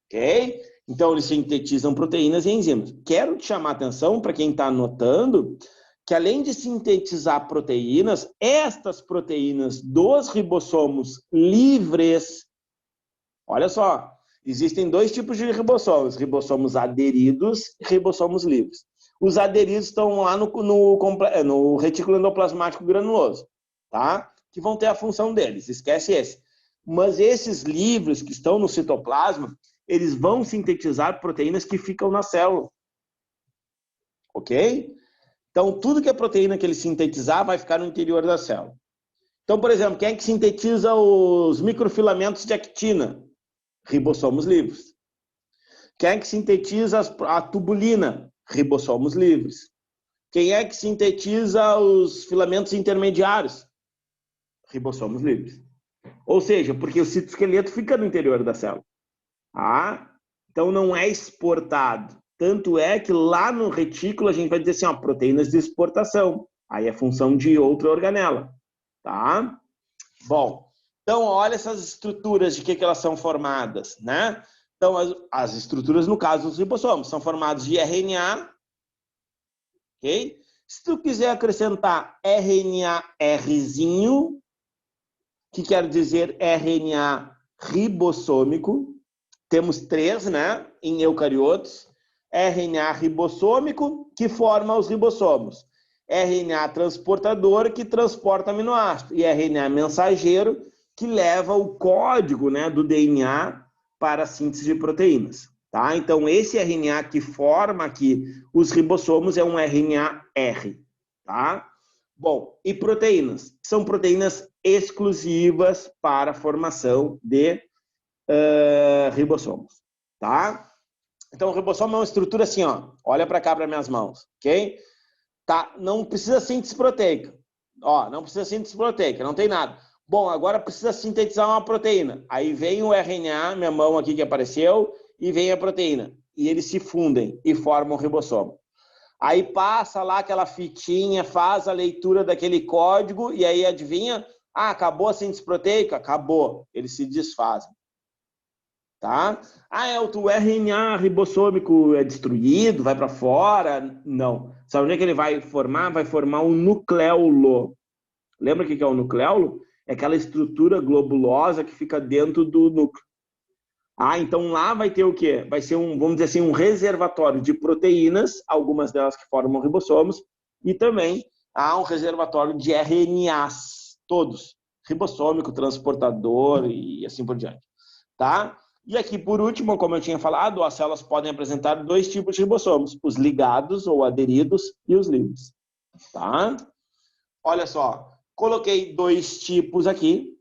ok? Então, eles sintetizam proteínas e enzimas. Quero te chamar a atenção, para quem está anotando, que além de sintetizar proteínas, estas proteínas dos ribossomos livres, olha só, existem dois tipos de ribossomos, ribossomos aderidos e ribossomos livres. Os aderidos estão lá no retículo endoplasmático granuloso, tá? Que vão ter a função deles, esquece esse. Mas esses livres que estão no citoplasma, eles vão sintetizar proteínas que ficam na célula, ok? Então, tudo que é proteína que ele sintetizar vai ficar no interior da célula. Então, por exemplo, quem é que sintetiza os microfilamentos de actina? Ribossomos livres. Quem é que sintetiza a tubulina? Ribossomos livres. Quem é que sintetiza os filamentos intermediários? Ribossomos livres. Ou seja, porque o citoesqueleto fica no interior da célula. Tá? Então não é exportado. Tanto é que lá no retículo a gente vai dizer assim, ó, proteínas de exportação. Aí é função de outra organela. Tá? Bom, então olha essas estruturas, de que elas são formadas, né? Então as estruturas, no caso dos ribossomos, são formadas de RNA, ok? Se tu quiser acrescentar RNA-Rzinho, que quer dizer RNA ribossômico, temos 3, né, em eucariotos. RNA ribossômico, que forma os ribossomos. RNA transportador, que transporta aminoácido. E RNA mensageiro, que leva o código, né, do DNA para a síntese de proteínas. Tá? Então, esse RNA que forma aqui os ribossomos é um RNA-R. Tá? Bom, e proteínas? São proteínas exclusivas para a formação de ribossomos. Tá? Então, o ribossomo é uma estrutura assim, ó. Olha para cá, para minhas mãos, ok? Tá? Não precisa síntese proteica. Ó, não precisa síntese proteica, não tem nada. Bom, agora precisa sintetizar uma proteína. Aí vem o RNA, minha mão aqui que apareceu, e vem a proteína. E eles se fundem e formam o ribossomo. Aí passa lá aquela fitinha, faz a leitura daquele código, e aí adivinha? Ah, acabou a síntese proteica? Acabou. Eles se desfazem. Tá? Ah, o RNA ribossômico é destruído, vai para fora? Não. Sabe onde é que ele vai formar? Vai formar um nucleolo. Lembra o que é o nucleolo? É aquela estrutura globulosa que fica dentro do núcleo. Ah, então lá vai ter o quê? Vai ser vamos dizer assim, um reservatório de proteínas, algumas delas que formam ribossomos, e também há um reservatório de RNAs, todos. Ribossômico, transportador e assim por diante. Tá? E aqui, por último, como eu tinha falado, as células podem apresentar 2 tipos de ribossomos, os ligados ou aderidos e os livres. Tá? Olha só, coloquei 2 tipos aqui.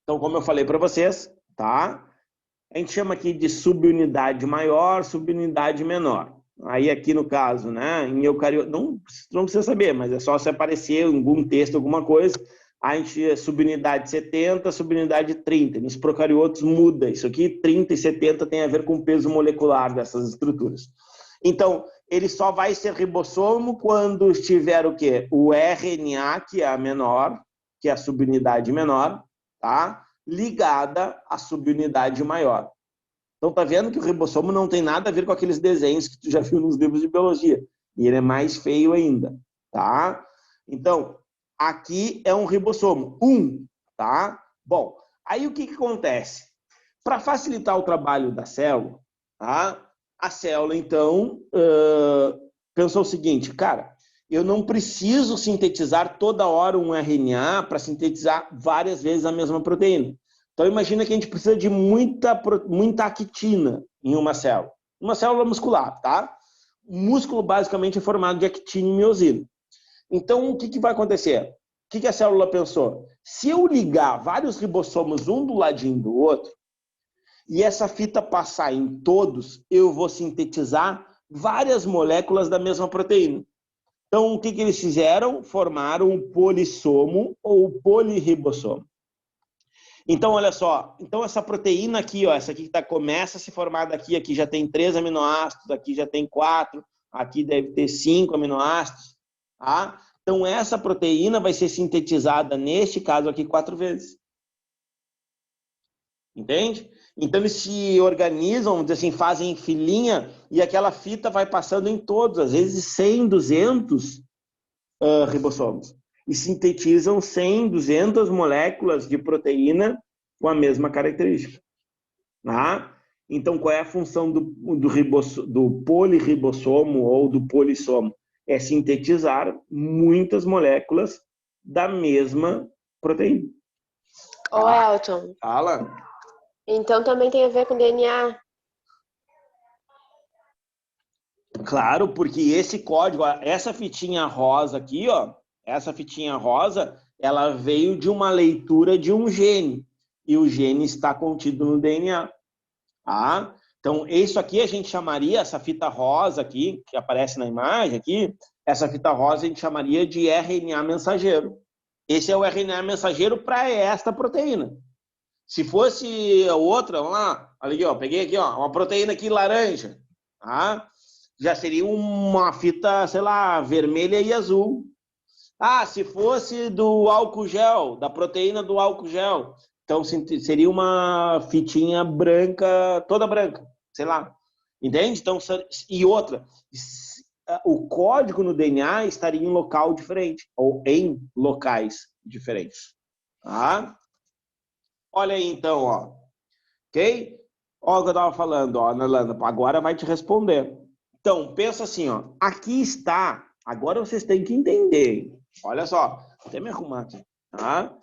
Então, como eu falei para vocês, tá? A gente chama aqui de subunidade maior, subunidade menor. Aí aqui no caso, né, em eucarioto, não precisa saber, mas é só se aparecer em algum texto, alguma coisa, a gente é subunidade 70, subunidade 30. Nos procariotos muda. Isso aqui, 30 e 70, tem a ver com o peso molecular dessas estruturas. Então, ele só vai ser ribossomo quando estiver o quê? O RNA, que é a menor, que é a subunidade menor, tá? Ligada à subunidade maior. Então, tá vendo que o ribossomo não tem nada a ver com aqueles desenhos que tu já viu nos livros de biologia. E ele é mais feio ainda, tá? Então, aqui é um ribossomo, 1, tá? Bom, aí o que acontece? Para facilitar o trabalho da célula, tá? A célula, então, pensou o seguinte, cara, eu não preciso sintetizar toda hora um RNA para sintetizar várias vezes a mesma proteína. Então, imagina que a gente precisa de muita actina em uma célula muscular, tá? O músculo, basicamente, é formado de actina e miosina. Então, o que vai acontecer? O que a célula pensou? Se eu ligar vários ribossomos um do ladinho do outro, e essa fita passar em todos, eu vou sintetizar várias moléculas da mesma proteína. Então, o que eles fizeram? Formaram o polissomo ou o polirribossomo. Então, olha só. Então, essa proteína aqui, ó, essa aqui que começa a se formar daqui, aqui já tem 3 aminoácidos, aqui já tem 4, aqui deve ter 5 aminoácidos. Tá? Então, essa proteína vai ser sintetizada, neste caso aqui, 4 vezes. Entende? Então, eles se organizam, vamos dizer assim, fazem filinha e aquela fita vai passando em todos, às vezes 100, 200 ribossomos. E sintetizam 100, 200 moléculas de proteína com a mesma característica. Tá? Então, qual é a função do polirribossomo ou do polissomo? É sintetizar muitas moléculas da mesma proteína. Ô, Elton, Fala. então também tem a ver com DNA. Claro, porque esse código, essa fitinha rosa aqui, ó, essa fitinha rosa, ela veio de uma leitura de um gene. E o gene está contido no DNA. Tá? Então, isso aqui a gente chamaria, essa fita rosa aqui, que aparece na imagem aqui, essa fita rosa a gente chamaria de RNA mensageiro. Esse é o RNA mensageiro para esta proteína. Se fosse outra, vamos lá, olha aqui, ó, peguei aqui, ó, uma proteína aqui laranja, tá? Já seria uma fita, sei lá, vermelha e azul. Ah, se fosse do álcool gel, da proteína do álcool gel, então seria uma fitinha branca, toda branca, sei lá. Entende? Então, e outra, o código no DNA estaria em local diferente, ou em locais diferentes. Tá? Olha aí, então, ó. Ok? Olha o que eu estava falando, ó, Nalanda. Agora vai te responder. Então, pensa assim, ó. Aqui está. Agora vocês têm que entender. Olha só. Vou até me arrumar aqui. Tá?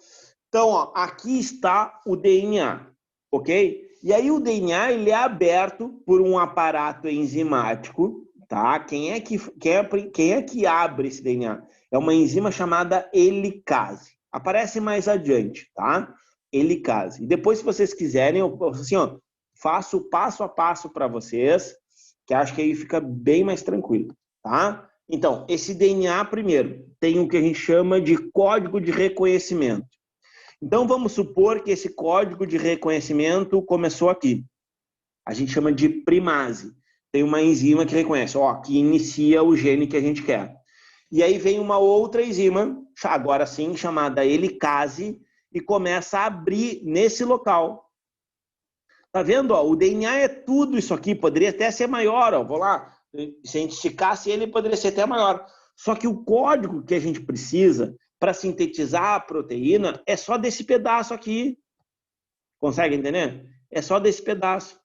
Então, ó, aqui está o DNA. Ok? E aí o DNA ele é aberto por um aparato enzimático. Tá? Quem é que abre esse DNA? É uma enzima chamada helicase. Aparece mais adiante, tá? Helicase. E depois, se vocês quiserem, eu assim, ó, faço passo a passo para vocês, que acho que aí fica bem mais tranquilo, tá? Então, esse DNA, primeiro, tem o que a gente chama de código de reconhecimento. Então, vamos supor que esse código de reconhecimento começou aqui. A gente chama de primase. Tem uma enzima que reconhece, ó, que inicia o gene que a gente quer. E aí vem uma outra enzima, agora sim, chamada helicase, e começa a abrir nesse local. Tá vendo? Ó, o DNA é tudo isso aqui, poderia até ser maior, ó, vou lá, se a gente esticasse ele, poderia ser até maior. Só que o código que a gente precisa para sintetizar a proteína é só desse pedaço aqui. Consegue entender? É só desse pedaço.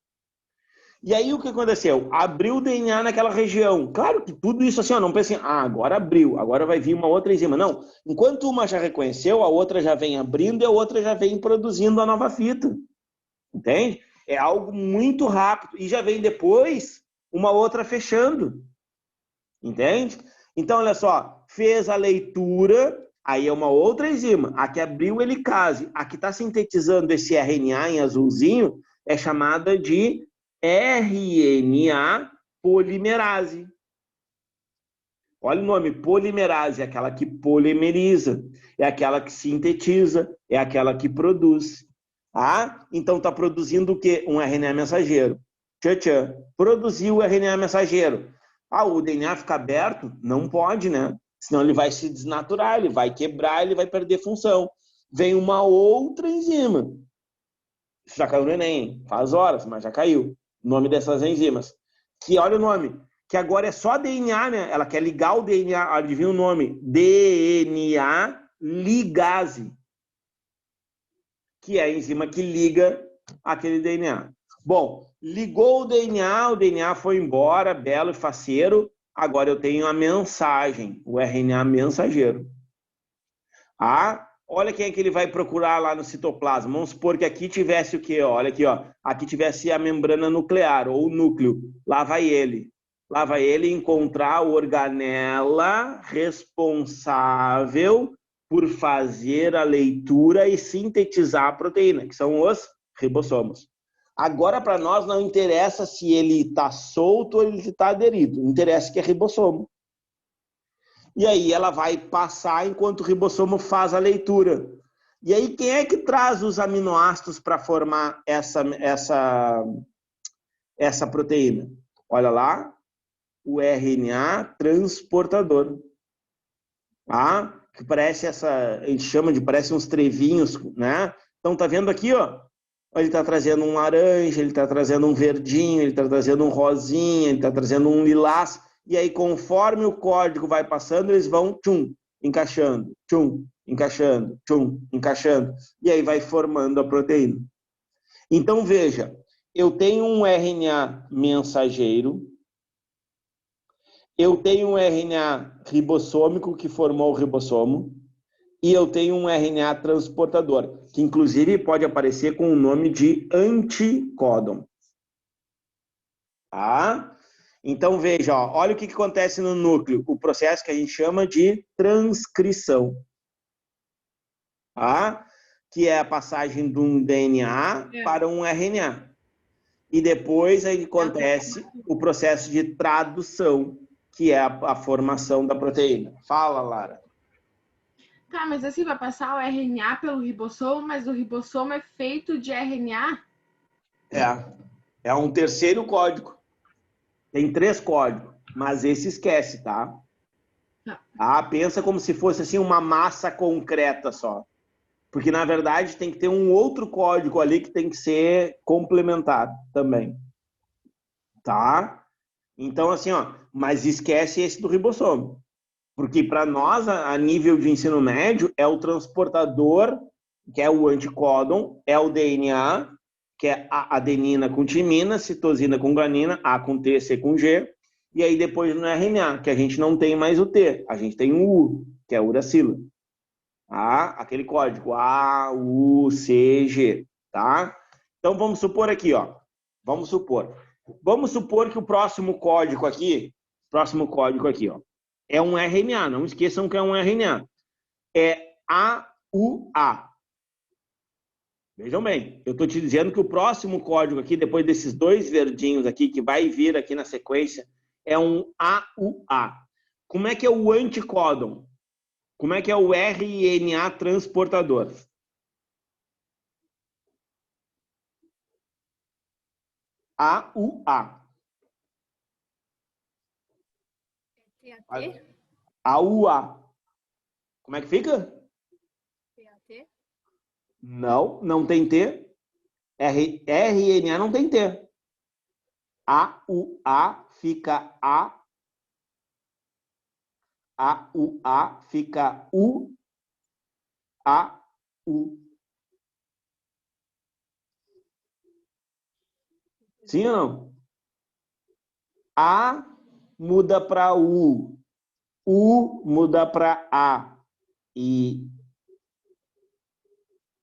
E aí o que aconteceu? Abriu o DNA naquela região. Claro que tudo isso assim, ó, não pensem, agora abriu, agora vai vir uma outra enzima. Não, enquanto uma já reconheceu, a outra já vem abrindo e a outra já vem produzindo a nova fita. Entende? É algo muito rápido. E já vem depois uma outra fechando. Entende? Então, olha só, fez a leitura, aí é uma outra enzima. A que abriu helicase, a que está sintetizando esse RNA em azulzinho, é chamada de RNA polimerase. Olha o nome, polimerase, é aquela que polimeriza, é aquela que sintetiza, é aquela que produz. Então está produzindo o quê? Um RNA mensageiro. Tchan. Produziu o RNA mensageiro. O DNA fica aberto? Não pode, né? Senão ele vai se desnaturar, ele vai quebrar, ele vai perder função. Vem uma outra enzima. Isso já caiu no Enem, faz horas, mas já caiu. O nome dessas enzimas. Que, olha o nome, que agora é só DNA, né? Ela quer ligar o DNA, adivinha o nome? DNA ligase. Que é a enzima que liga aquele DNA. Bom, ligou o DNA foi embora, belo e faceiro. Agora eu tenho a mensagem, o RNA mensageiro. Olha quem é que ele vai procurar lá no citoplasma. Vamos supor que aqui tivesse o quê? Olha aqui, ó. Aqui tivesse a membrana nuclear, ou o núcleo. Lá vai ele. Lá vai ele encontrar o organela responsável por fazer a leitura e sintetizar a proteína, que são os ribossomos. Agora, para nós, não interessa se ele está solto ou ele está aderido. Interessa que é ribossomo. E aí ela vai passar enquanto o ribossomo faz a leitura. E aí quem é que traz os aminoácidos para formar essa proteína? Olha lá, o RNA transportador. Que parece a gente chama de, parece uns trevinhos, né? Então tá vendo aqui, ó? Ele está trazendo um laranja, ele está trazendo um verdinho, ele está trazendo um rosinha, ele está trazendo um lilás. E aí, conforme o código vai passando, eles vão encaixando, encaixando, encaixando. E aí vai formando a proteína. Então, veja, eu tenho um RNA mensageiro, eu tenho um RNA ribossômico que formou o ribossomo, e eu tenho um RNA transportador, que inclusive pode aparecer com o nome de anticódon. Então, veja, ó, olha o que acontece no núcleo, o processo que a gente chama de transcrição. Que é a passagem de um DNA para um RNA. E depois aí acontece o processo de tradução, que é a formação da proteína. Fala, Lara. Tá, mas assim vai passar o RNA pelo ribossomo, mas o ribossomo é feito de RNA? É um terceiro código. Tem 3 códigos, mas esse esquece, tá? Pensa como se fosse assim uma massa concreta só. Porque, na verdade, tem que ter um outro código ali que tem que ser complementado também. Tá? Então, assim, mas esquece esse do ribossomo. Porque, para nós, a nível de ensino médio, é o transportador, que é o anticódon, é o DNA, que é a adenina com timina, citosina com guanina, A com T, C com G, e aí depois no RNA, que a gente não tem mais o T, a gente tem o U, que é a uracila. Aquele código A, U, C, G, tá? Então vamos supor aqui, Vamos supor que o próximo código aqui, é um RNA, não esqueçam que é um RNA. É AUA. Vejam bem, eu estou te dizendo que o próximo código aqui, depois desses 2 verdinhos aqui, que vai vir aqui na sequência, é um AUA. Como é que é o anticódon? Como é que é o RNA transportador? AUA. TAT? AUA. Como é que fica? TAT? Não tem T. RNA não tem T. AUA fica A. AUA fica U. AU. Sim ou não? A muda para U. U muda para A. E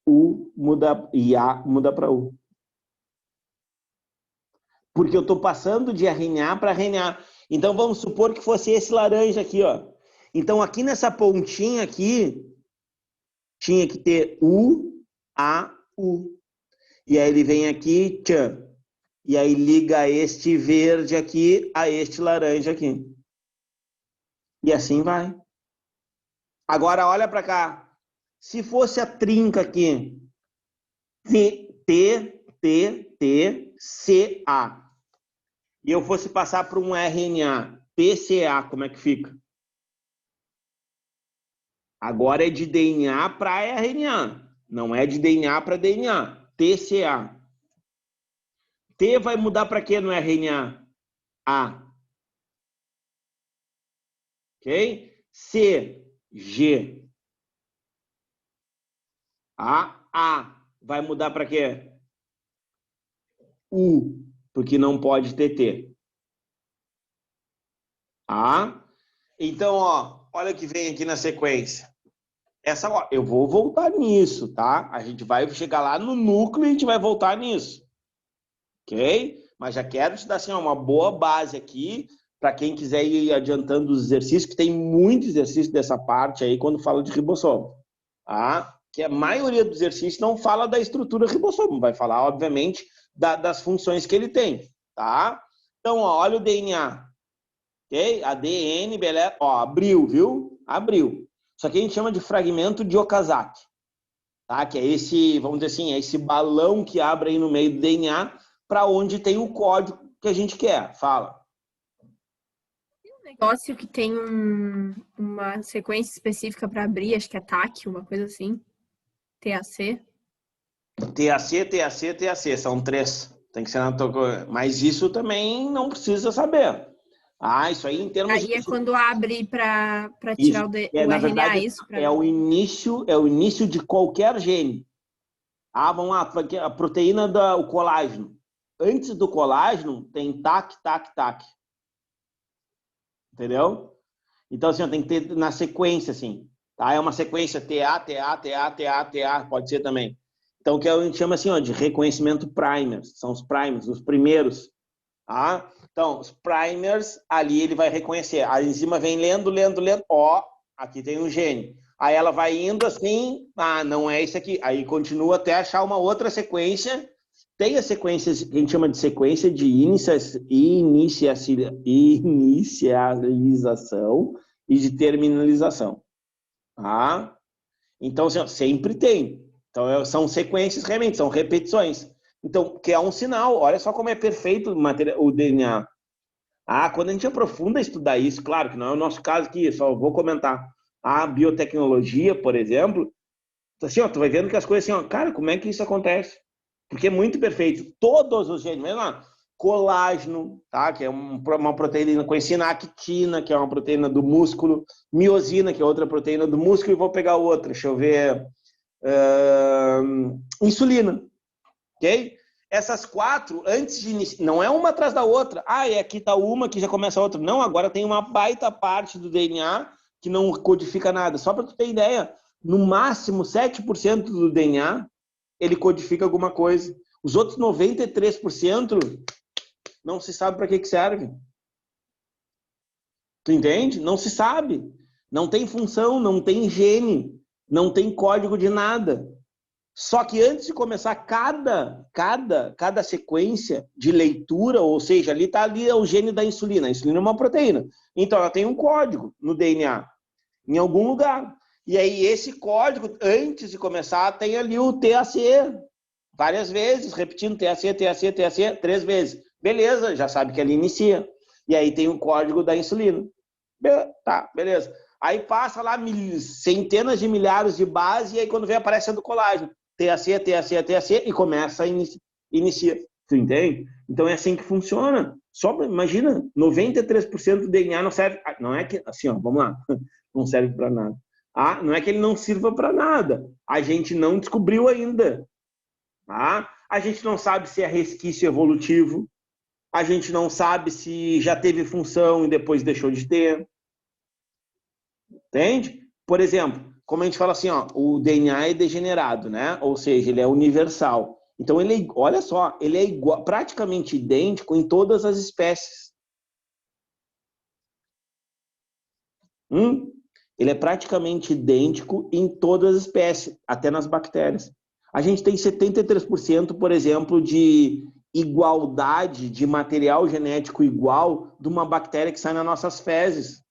U muda e A muda para U. Porque eu estou passando de RNA para RNA. Então vamos supor que fosse esse laranja aqui, Então aqui nessa pontinha aqui tinha que ter U, A, U. E aí ele vem aqui, tchan. E aí liga este verde aqui a este laranja aqui. E assim vai. Agora olha para cá. Se fosse a trinca aqui, CA, e eu fosse passar para um RNA, PCA, como é que fica? Agora é de DNA para RNA, não é de DNA para DNA. TCA. T vai mudar para quê no RNA? A. Ok? C, G. A vai mudar para quê? U, porque não pode ter T. Então, olha o que vem aqui na sequência. Eu vou voltar nisso, tá? A gente vai chegar lá no núcleo e a gente vai voltar nisso. Ok? Mas já quero te dar assim, uma boa base aqui para quem quiser ir adiantando os exercícios, que tem muito exercício dessa parte aí quando fala de ribossomo. Tá? Que a maioria dos exercícios não fala da estrutura ribossomo, vai falar, obviamente, das funções que ele tem. Tá? Então, olha o DNA. Ok? ADN, beleza? Abriu, viu? Abriu. Isso aqui a gente chama de fragmento de Okazaki. Tá? Que é esse, vamos dizer assim, é esse balão que abre aí no meio do DNA para onde tem o código que a gente quer. Fala. Tem um negócio que tem uma sequência específica para abrir, acho que é TAC, uma coisa assim. TAC. TAC, são 3. Tem que ser na tua... Mas isso também não precisa saber. Isso aí em termos Aí é quando abre para tirar o na RNA, verdade, isso? é o início de qualquer gene. Vamos lá, a proteína o colágeno. Antes do colágeno, tem TAC. Entendeu? Então, assim, tem que ter na sequência, assim. Tá? É uma sequência TA, pode ser também. Então, que a gente chama assim, de reconhecimento primers. São os primers, os primeiros. Tá? Então, os primers, ali ele vai reconhecer. A enzima vem lendo. Aqui tem um gene. Aí ela vai indo assim, não é esse aqui. Aí continua até achar uma outra sequência. Tem as sequências que a gente chama de sequência de inicialização e de terminalização. Tá? Então, assim, ó, sempre tem. Então, são sequências realmente, são repetições. Então, que é um sinal. Olha só como é perfeito o DNA. Quando a gente aprofunda estudar isso, claro que não é o nosso caso aqui, só vou comentar. A biotecnologia, por exemplo, assim, ó, tu vai vendo que as coisas assim, ó, cara, como é que isso acontece? Porque é muito perfeito. Todos os genes, mesmo lá, colágeno, tá? Que é uma proteína conhecida, actina, que é uma proteína do músculo, miosina, que é outra proteína do músculo, e vou pegar outra, deixa eu ver, insulina, ok? Essas 4, antes de iniciar, não é uma atrás da outra. E aqui está uma, aqui já começa a outra. Não, agora tem uma baita parte do DNA que não codifica nada. Só para tu ter ideia, no máximo 7% do DNA, ele codifica alguma coisa. Os outros 93% não se sabe para que serve. Tu entende? Não se sabe. Não tem função, não tem gene, não tem código de nada. Só que antes de começar cada sequência de leitura, ou seja, ali está ali o gene da insulina. A insulina é uma proteína. Então, ela tem um código no DNA, em algum lugar. E aí, esse código, antes de começar, tem ali o THC. Várias vezes, repetindo THC, THC, THC, 3 vezes. Beleza, já sabe que ali inicia. E aí tem o código da insulina. Tá, beleza. Aí passa lá centenas de milhares de bases, e aí quando vem aparece a do colágeno. THC, THC, THC, e começa a inicia. Tu entende? Então é assim que funciona. Só imagina, 93% do DNA não serve. Não é que, assim, ó, vamos lá, não serve para nada. Não é que ele não sirva para nada. A gente não descobriu ainda. A gente não sabe se é resquício evolutivo. A gente não sabe se já teve função e depois deixou de ter. Entende? Por exemplo, como a gente fala assim, ó, o DNA é degenerado, né? Ou seja, ele é universal. Então, olha só, ele é praticamente idêntico em todas as espécies. Ele é praticamente idêntico em todas as espécies, até nas bactérias. A gente tem 73%, por exemplo, de igualdade de material genético igual de uma bactéria que sai nas nossas fezes.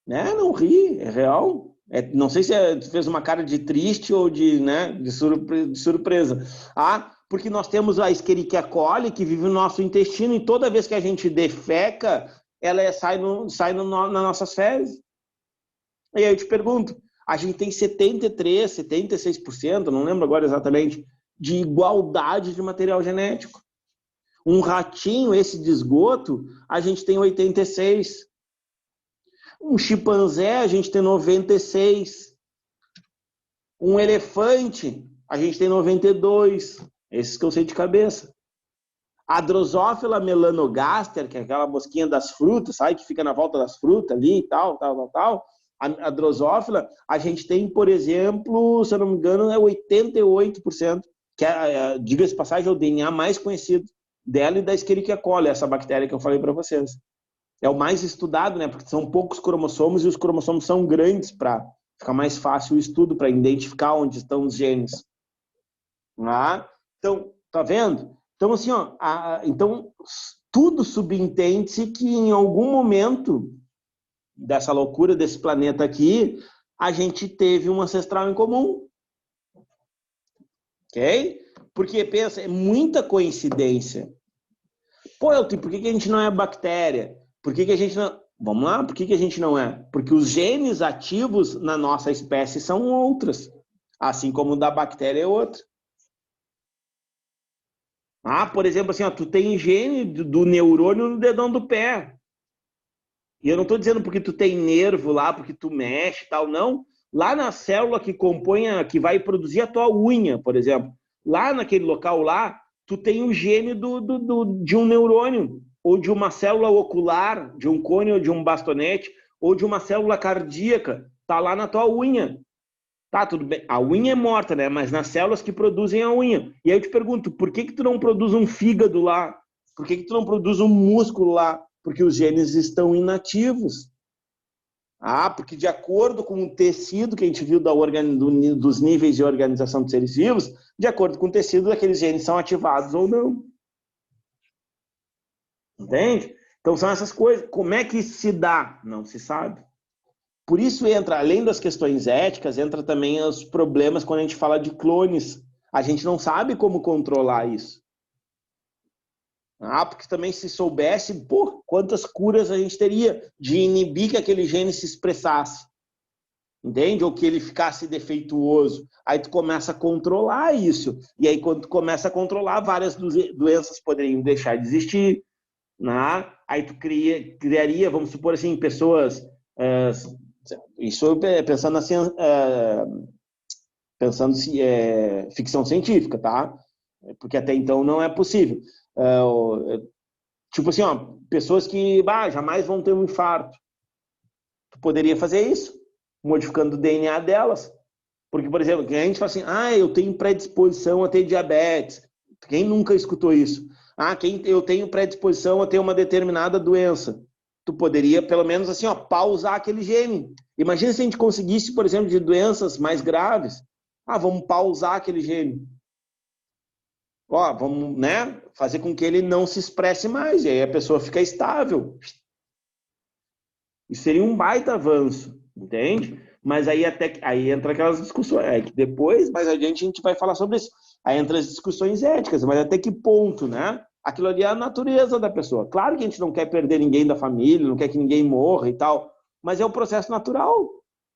Né? Não ri, é real. Não sei se tu fez uma cara de triste ou de surpresa. Porque nós temos a Escherichia coli que vive no nosso intestino e toda vez que a gente defeca, ela sai nas nossas fezes. E aí eu te pergunto, a gente tem 73%, 76%, não lembro agora exatamente, de igualdade de material genético. Um ratinho, esse de esgoto, a gente tem 86%. Um chimpanzé, a gente tem 96%. Um elefante, a gente tem 92%. Esses que eu sei de cabeça. A Drosophila melanogaster, que é aquela mosquinha das frutas, sabe? Que fica na volta das frutas ali e tal. A Drosophila, a gente tem, por exemplo, se eu não me engano, é 88%. Que é, diga-se de passagem, é o DNA mais conhecido dela e da Escherichia coli, essa bactéria que eu falei para vocês. É o mais estudado, né? Porque são poucos cromossomos e os cromossomos são grandes para ficar mais fácil o estudo, para identificar onde estão os genes. Então, tá vendo? Então, assim, ó, então, tudo subentende-se que em algum momento dessa loucura desse planeta aqui, a gente teve um ancestral em comum. Ok? Porque, pensa, é muita coincidência. Pô, Elton, por que a gente não é bactéria? Por que a gente não... Vamos lá, por que a gente não é? Porque os genes ativos na nossa espécie são outros, assim como o da bactéria é outro. Por exemplo, assim, ó, tu tem gene do neurônio no dedão do pé. E eu não estou dizendo porque tu tem nervo lá, porque tu mexe e tal, não. Lá na célula que compõe, que vai produzir a tua unha, por exemplo. Lá naquele local lá, tu tem o gene de um neurônio, ou de uma célula ocular, de um cone ou de um bastonete, ou de uma célula cardíaca, tá lá na tua unha. Tá, tudo bem. A unha é morta, né? Mas nas células que produzem a unha. E aí eu te pergunto, por que tu não produz um fígado lá? Por que tu não produz um músculo lá? Porque os genes estão inativos. Porque de acordo com o tecido que a gente viu dos níveis de organização de seres vivos, de acordo com o tecido, aqueles genes são ativados ou não. Entende? Então são essas coisas. Como é que se dá? Não se sabe. Por isso entra, além das questões éticas, entra também os problemas quando a gente fala de clones. A gente não sabe como controlar isso. Porque também se soubesse, pô, quantas curas a gente teria de inibir que aquele gene se expressasse. Entende? Ou que ele ficasse defeituoso. Aí tu começa a controlar isso. E aí quando tu começa a controlar, várias doenças poderiam deixar de existir. Né? Aí tu criaria, vamos supor assim, pessoas... isso pensando assim, ficção científica, tá? Porque até então não é possível. Tipo assim, ó, pessoas que jamais vão ter um infarto. Tu poderia fazer isso, modificando o DNA delas. Porque, por exemplo, a gente fala assim, eu tenho predisposição a ter diabetes. Quem nunca escutou isso? Eu tenho predisposição a ter uma determinada doença. Tu poderia, pelo menos assim, ó, pausar aquele gene. Imagina se a gente conseguisse, por exemplo, de doenças mais graves. Vamos pausar aquele gene. Vamos, né, fazer com que ele não se expresse mais. E aí a pessoa fica estável. Isso seria um baita avanço, entende? Mas aí entra aquelas discussões. Que depois, mais adiante, a gente vai falar sobre isso. Aí entra as discussões éticas, mas até que ponto, né? Aquilo ali é a natureza da pessoa. Claro que a gente não quer perder ninguém da família, não quer que ninguém morra e tal, mas é o processo natural,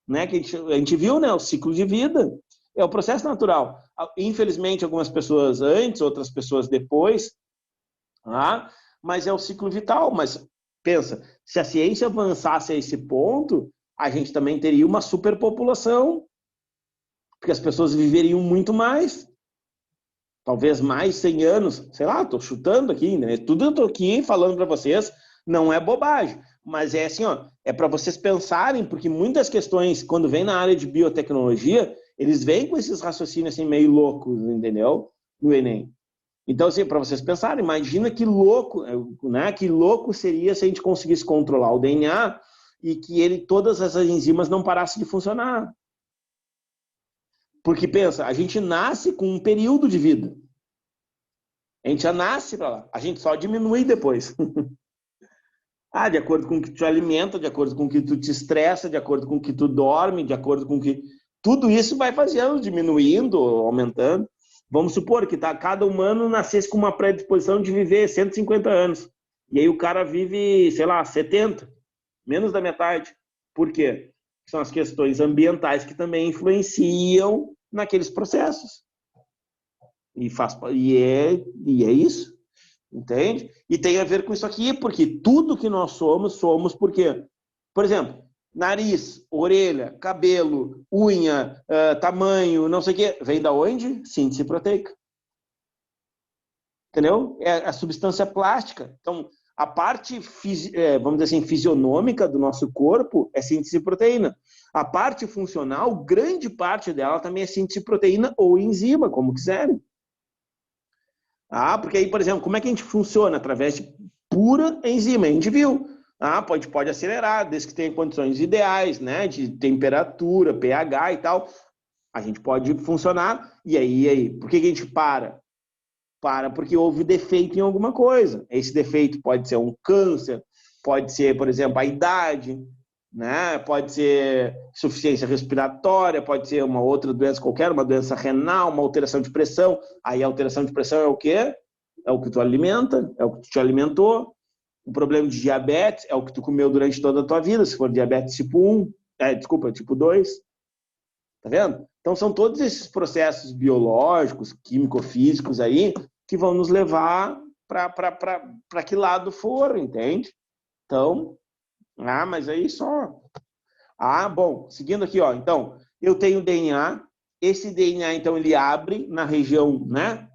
né? Que a gente viu, né? O ciclo de vida. É o processo natural. Infelizmente, algumas pessoas antes, outras pessoas depois, mas é o ciclo vital. Mas pensa, se a ciência avançasse a esse ponto, a gente também teria uma superpopulação, porque as pessoas viveriam muito mais. Talvez mais 100 anos, sei lá, estou chutando aqui, né? Tudo eu estou aqui falando para vocês, não é bobagem, mas é assim, ó, é para vocês pensarem, porque muitas questões, quando vem na área de biotecnologia, eles vêm com esses raciocínios assim meio loucos, entendeu? No Enem. Então, assim, para vocês pensarem, imagina que louco, né? Que louco seria se a gente conseguisse controlar o DNA e que todas essas enzimas não parassem de funcionar. Porque pensa, a gente nasce com um período de vida. A gente já nasce para lá. A gente só diminui depois. De acordo com o que tu alimenta, de acordo com o que tu te estressa, de acordo com o que tu dorme, de acordo com o que... Tudo isso vai fazendo, diminuindo, aumentando. Vamos supor que cada humano nascesse com uma predisposição de viver 150 anos. E aí o cara vive, sei lá, 70. Menos da metade. Por quê? São as questões ambientais que também influenciam naqueles processos. E é isso, entende? E tem a ver com isso aqui, porque tudo que nós somos porque, por exemplo, nariz, orelha, cabelo, unha, tamanho, não sei o quê, vem da onde? Síntese proteica. Entendeu? É a substância plástica. Então, a parte, vamos dizer assim, fisionômica do nosso corpo é síntese de proteína. A parte funcional, grande parte dela também é síntese de proteína ou enzima, como quiserem. Porque aí, por exemplo, como é que a gente funciona? Através de pura enzima. A gente viu. Pode acelerar, desde que tenha condições ideais, né? De temperatura, pH e tal. A gente pode funcionar. E aí? Por que a gente para? Porque houve defeito em alguma coisa. Esse defeito pode ser um câncer, pode ser, por exemplo, a idade, né? Pode ser insuficiência respiratória, pode ser uma outra doença qualquer, uma doença renal, uma alteração de pressão. Aí a alteração de pressão é o quê? É o que tu alimenta, é o que tu te alimentou. O problema de diabetes é o que tu comeu durante toda a tua vida, se for diabetes tipo 1, tipo 2. Tá vendo? Então, são todos esses processos biológicos, químico-físicos aí, que vão nos levar para que lado for, entende? Então, mas aí só... bom, seguindo aqui, ó. Então, eu tenho DNA. Esse DNA, então, ele abre na região, né,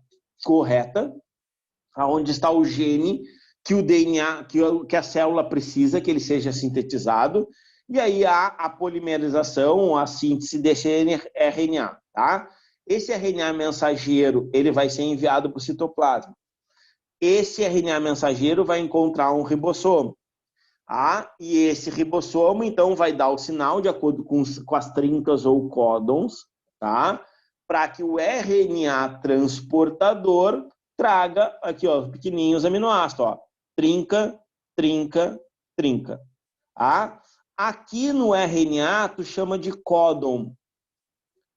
correta, onde está o gene que o DNA, que a célula precisa que ele seja sintetizado. E aí há a polimerização, a síntese desse RNA, tá? Esse RNA mensageiro, ele vai ser enviado para o citoplasma. Esse RNA mensageiro vai encontrar um ribossomo. E esse ribossomo, então, vai dar o sinal, de acordo com as trincas ou códons, tá? Para que o RNA transportador traga aqui, ó, pequenininhos aminoácidos, ó. Trinca, trinca, trinca. Aqui no RNA, tu chama de códon.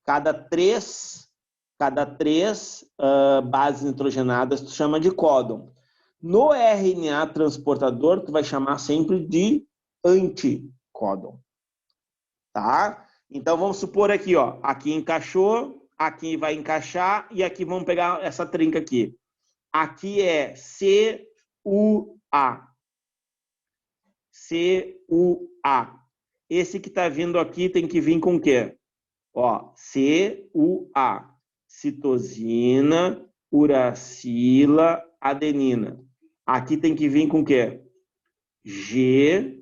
Cada três bases nitrogenadas, tu chama de códon. No RNA transportador, tu vai chamar sempre de anticódon. Tá? Então, vamos supor aqui, ó. Aqui encaixou, aqui vai encaixar e aqui vamos pegar essa trinca aqui. Aqui é CUA. CUA. Esse que está vindo aqui tem que vir com o quê? Ó, CUA. Citosina, uracila, adenina. Aqui tem que vir com o quê? GAU.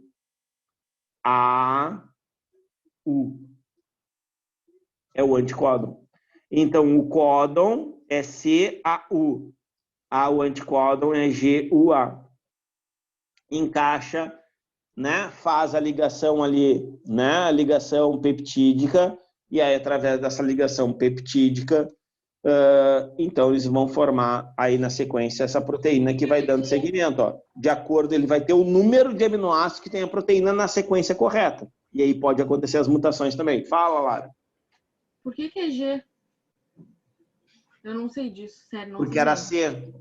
É o anticódon. Então, o códon é CAU. O anticódon é GUA. Encaixa, né? Faz a ligação ali, né? A ligação peptídica. E aí, através dessa ligação peptídica, então eles vão formar aí na sequência essa proteína que vai dando seguimento. Ó. De acordo, ele vai ter o número de aminoácidos que tem a proteína na sequência correta. E aí pode acontecer as mutações também. Fala, Lara. Por que é G? Eu não sei disso, sério. Não Porque sei. era C.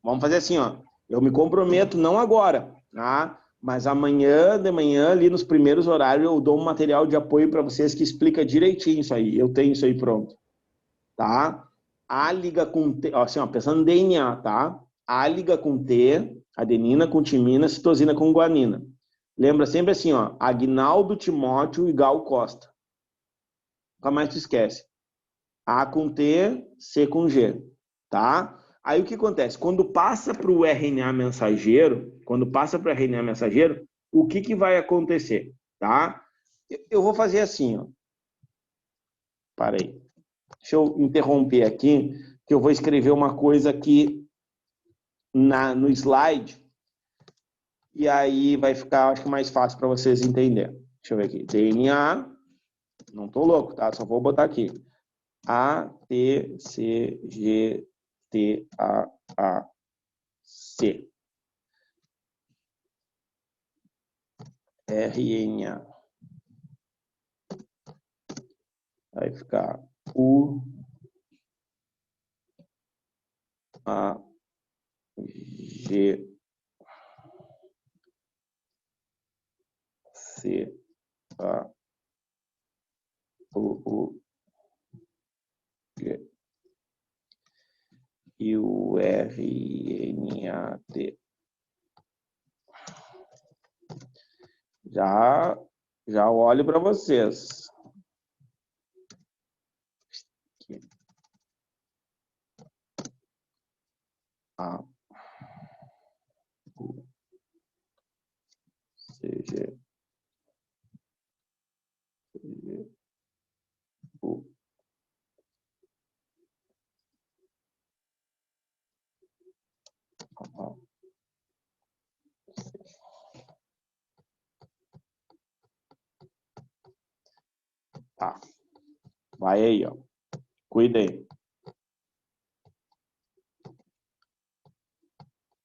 Vamos fazer assim, ó. Eu me comprometo, não agora, tá? Mas amanhã de manhã, ali nos primeiros horários, eu dou um material de apoio para vocês que explica direitinho isso aí. Eu tenho isso aí pronto. Tá? A liga com T, assim, ó, pensando em DNA, tá? A liga com T, adenina com timina, citosina com guanina. Lembra sempre assim, ó, Agnaldo Timóteo e Gal Costa. Nunca mais tu esquece. A com T, C com G, tá? Aí o que acontece? Quando passa para o RNA mensageiro, o que vai acontecer, tá? Eu vou fazer assim, ó. Parei. Deixa eu interromper aqui, que eu vou escrever uma coisa aqui no slide, e aí vai ficar, acho que mais fácil para vocês entenderem. Deixa eu ver aqui. DNA, não tô louco, tá? Só vou botar aqui. A, T, C, G, T, A, C. RNA. Vai ficar U, A, G, C, A, U, G. E o RNA-T. Já olho para vocês. Aqui. A, U, C, G, U. Tá. Vai aí, ó. Cuida aí.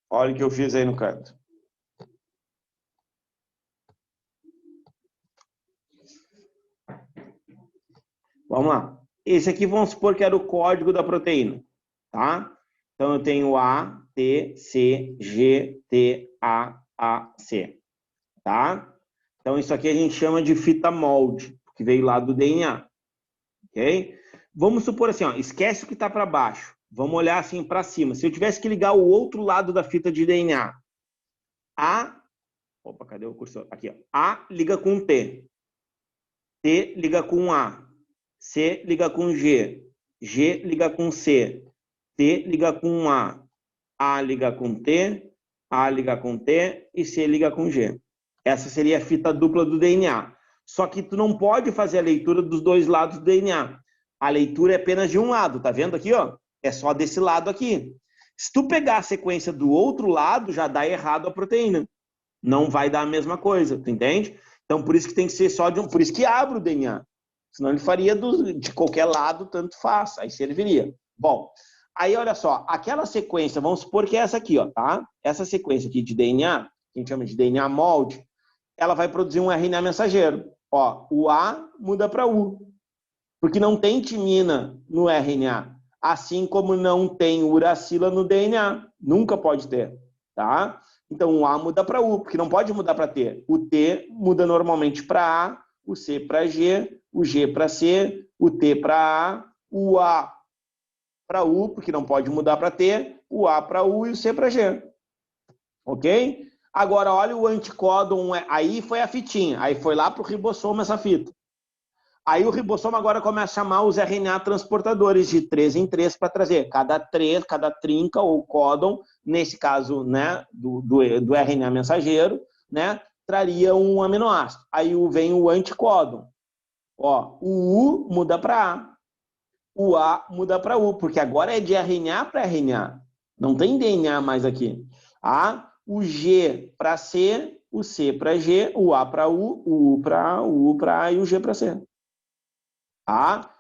Olha o que eu fiz aí no canto. Vamos lá. Esse aqui vamos supor que era o código da proteína, tá? Então eu tenho A, T, C, G, T, A, C, tá? Então isso aqui a gente chama de fita molde, que veio lá do DNA, ok? Vamos supor assim, ó, esquece o que está para baixo. Vamos olhar assim para cima. Se eu tivesse que ligar o outro lado da fita de DNA, opa, cadê o cursor? Aqui, ó. A liga com T, T liga com A, C liga com G, G liga com C, T liga com A liga com T, A liga com T e C liga com G. Essa seria a fita dupla do DNA. Só que tu não pode fazer a leitura dos dois lados do DNA. A leitura é apenas de um lado, tá vendo aqui, ó? É só desse lado aqui. Se tu pegar a sequência do outro lado, já dá errado a proteína. Não vai dar a mesma coisa, tu entende? Então, por isso que tem que ser só de um... Por isso que abre o DNA. Senão ele faria de qualquer lado, tanto faz. Aí serviria. Bom, aí olha só. Aquela sequência, vamos supor que é essa aqui, ó, tá? Essa sequência aqui de DNA, que a gente chama de DNA molde, ela vai produzir um RNA mensageiro. Ó, o A muda para U, porque não tem timina no RNA, assim como não tem uracila no DNA. Nunca pode ter, tá? Então, o A muda para U, porque não pode mudar para T. O T muda normalmente para A, o C para G, o G para C, o T para A, o A para U, porque não pode mudar para T, o A para U e o C para G. Ok? Agora, olha o anticódon, aí foi a fitinha, aí foi lá para o ribossomo essa fita. Aí o ribossomo agora começa a chamar os RNA transportadores de 3 em 3 para trazer cada trinca ou códon, nesse caso, né, do RNA mensageiro, né, traria um aminoácido. Aí vem o anticódon. Ó, o U muda para A, o A muda para U, porque agora é de RNA para RNA. Não tem DNA mais aqui. O G para C, o C para G, o A para U, o U para A, o U para A e o G para C.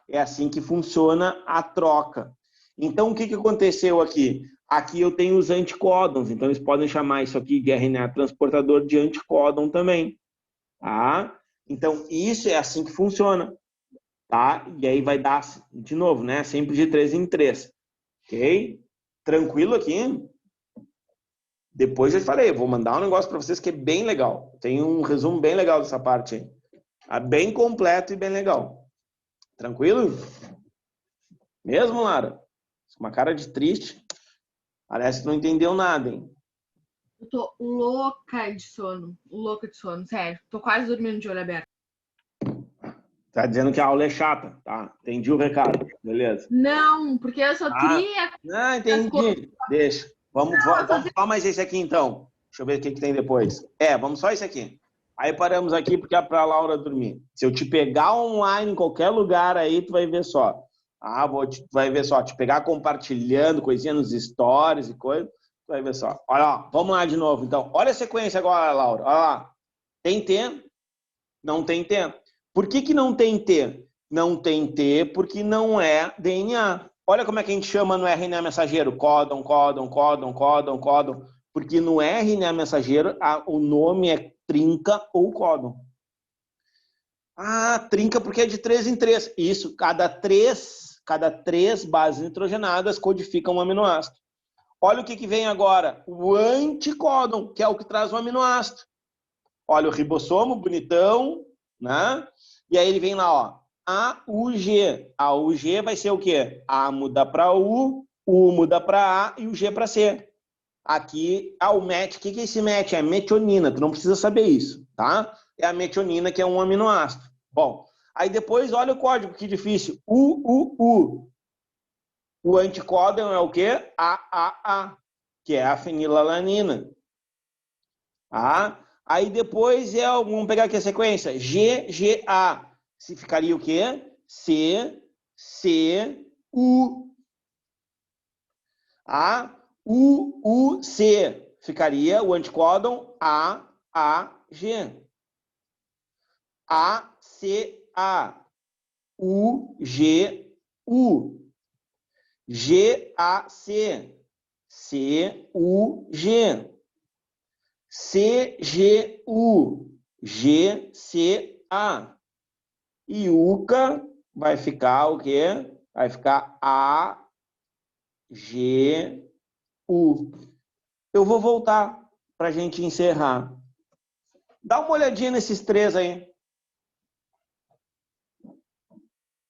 É assim que funciona a troca. Então, o que aconteceu aqui? Aqui eu tenho os anticódons, então eles podem chamar isso aqui de RNA transportador de anticódon também. Então, isso é assim que funciona. E aí vai dar, de novo, né? Sempre de 3 em 3. Ok? Tranquilo aqui? Depois eu falei, vou mandar um negócio para vocês que é bem legal. Tem um resumo bem legal dessa parte aí. Bem completo e bem legal. Tranquilo? Mesmo, Lara? Uma cara de triste. Parece que não entendeu nada, hein? Eu tô louca de sono. Louca de sono, sério. Tô quase dormindo de olho aberto. Tá dizendo que a aula é chata, tá? Entendi o recado. Beleza. Não, porque eu só queria... Não, entendi. Deixa. Vamos só mais esse aqui, então. Deixa eu ver o que tem depois. Vamos só esse aqui. Aí paramos aqui porque é pra Laura dormir. Se eu te pegar online em qualquer lugar aí, tu vai ver só. Vai ver só. Te pegar compartilhando coisinha nos stories e coisa, tu vai ver só. Olha lá, vamos lá de novo, então. Olha a sequência agora, Laura. Olha lá. Tem T? Não tem T. Por que não tem T? Não tem T porque não é DNA. Olha como é que a gente chama no RNA mensageiro. Códon, códon, códon, códon, códon. Porque no RNA mensageiro o nome é trinca ou códon. Trinca porque é de 3 em 3. Isso, cada três bases nitrogenadas codificam um aminoácido. Olha o que vem agora. O anticódon, que é o que traz o aminoácido. Olha o ribossomo, bonitão, né? E aí ele vem lá, ó. AUG. AUG vai ser o quê? A muda para U muda para A e o G para C. Aqui, o MET, o que é esse MET? É metionina, tu não precisa saber isso, tá? É a metionina que é um aminoácido. Bom, aí depois olha o código, que difícil. U. O anticódon é o quê? AAA, que é a fenilalanina. Aí depois vamos pegar aqui a sequência, GGA. Se ficaria o quê? CCU. UUC ficaria o anticódon AAG. ACA. UGU. GAC. CUG. CGU. GCA. E UCA vai ficar o quê? Vai ficar AGU. Eu vou voltar para a gente encerrar. Dá uma olhadinha nesses três aí.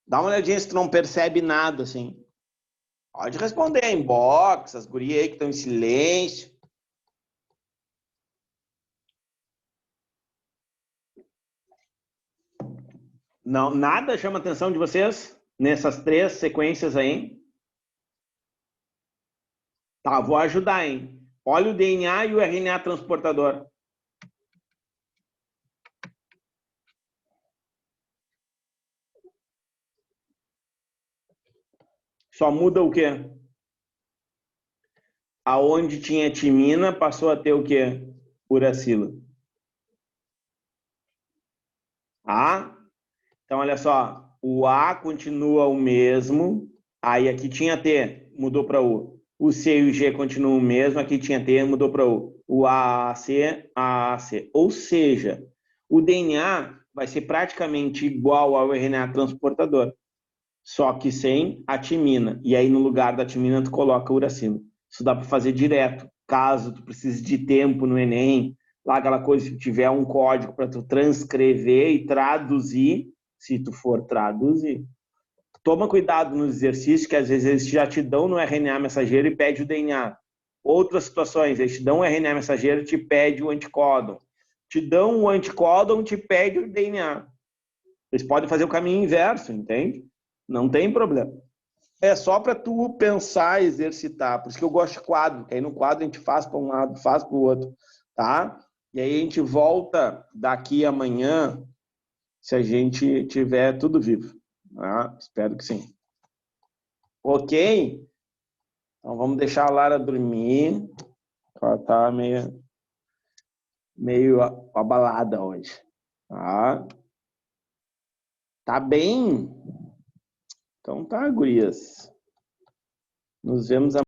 Dá uma olhadinha se tu não percebe nada, assim. Pode responder em box, as gurias aí que estão em silêncio. Não, nada chama a atenção de vocês nessas três sequências aí? Tá, vou ajudar, hein? Olha o DNA e o RNA transportador. Só muda o quê? Aonde tinha timina, passou a ter o quê? Uracila. Então, olha só. O A continua o mesmo. Aí aqui tinha T, mudou para U. O C e o G continuam o mesmo. Aqui tinha T, mudou para U. O AAC, AAC. Ou seja, O DNA vai ser praticamente igual ao RNA transportador, só que sem a timina. E aí, no lugar da timina, tu coloca a uracilo. Isso dá para fazer direto. Caso tu precise de tempo no Enem, lá aquela coisa, se tiver um código para tu transcrever e traduzir, se tu for traduzir. Toma cuidado nos exercícios, que às vezes eles já te dão no RNA mensageiro e pede o DNA. Outras situações, eles te dão o RNA mensageiro e te pede o anticódon. Te dão o anticódon, te pede o DNA. Eles podem fazer o caminho inverso, entende? Não tem problema. É só para tu pensar, exercitar. Por isso que eu gosto de quadro, que aí no quadro a gente faz para um lado, faz para o outro, tá? E aí a gente volta daqui amanhã, se a gente tiver tudo vivo. Tá? Espero que sim. Ok? Então vamos deixar a Lara dormir. Ela tá meio abalada hoje. Tá? Tá bem? Então tá, gurias. Nos vemos amanhã.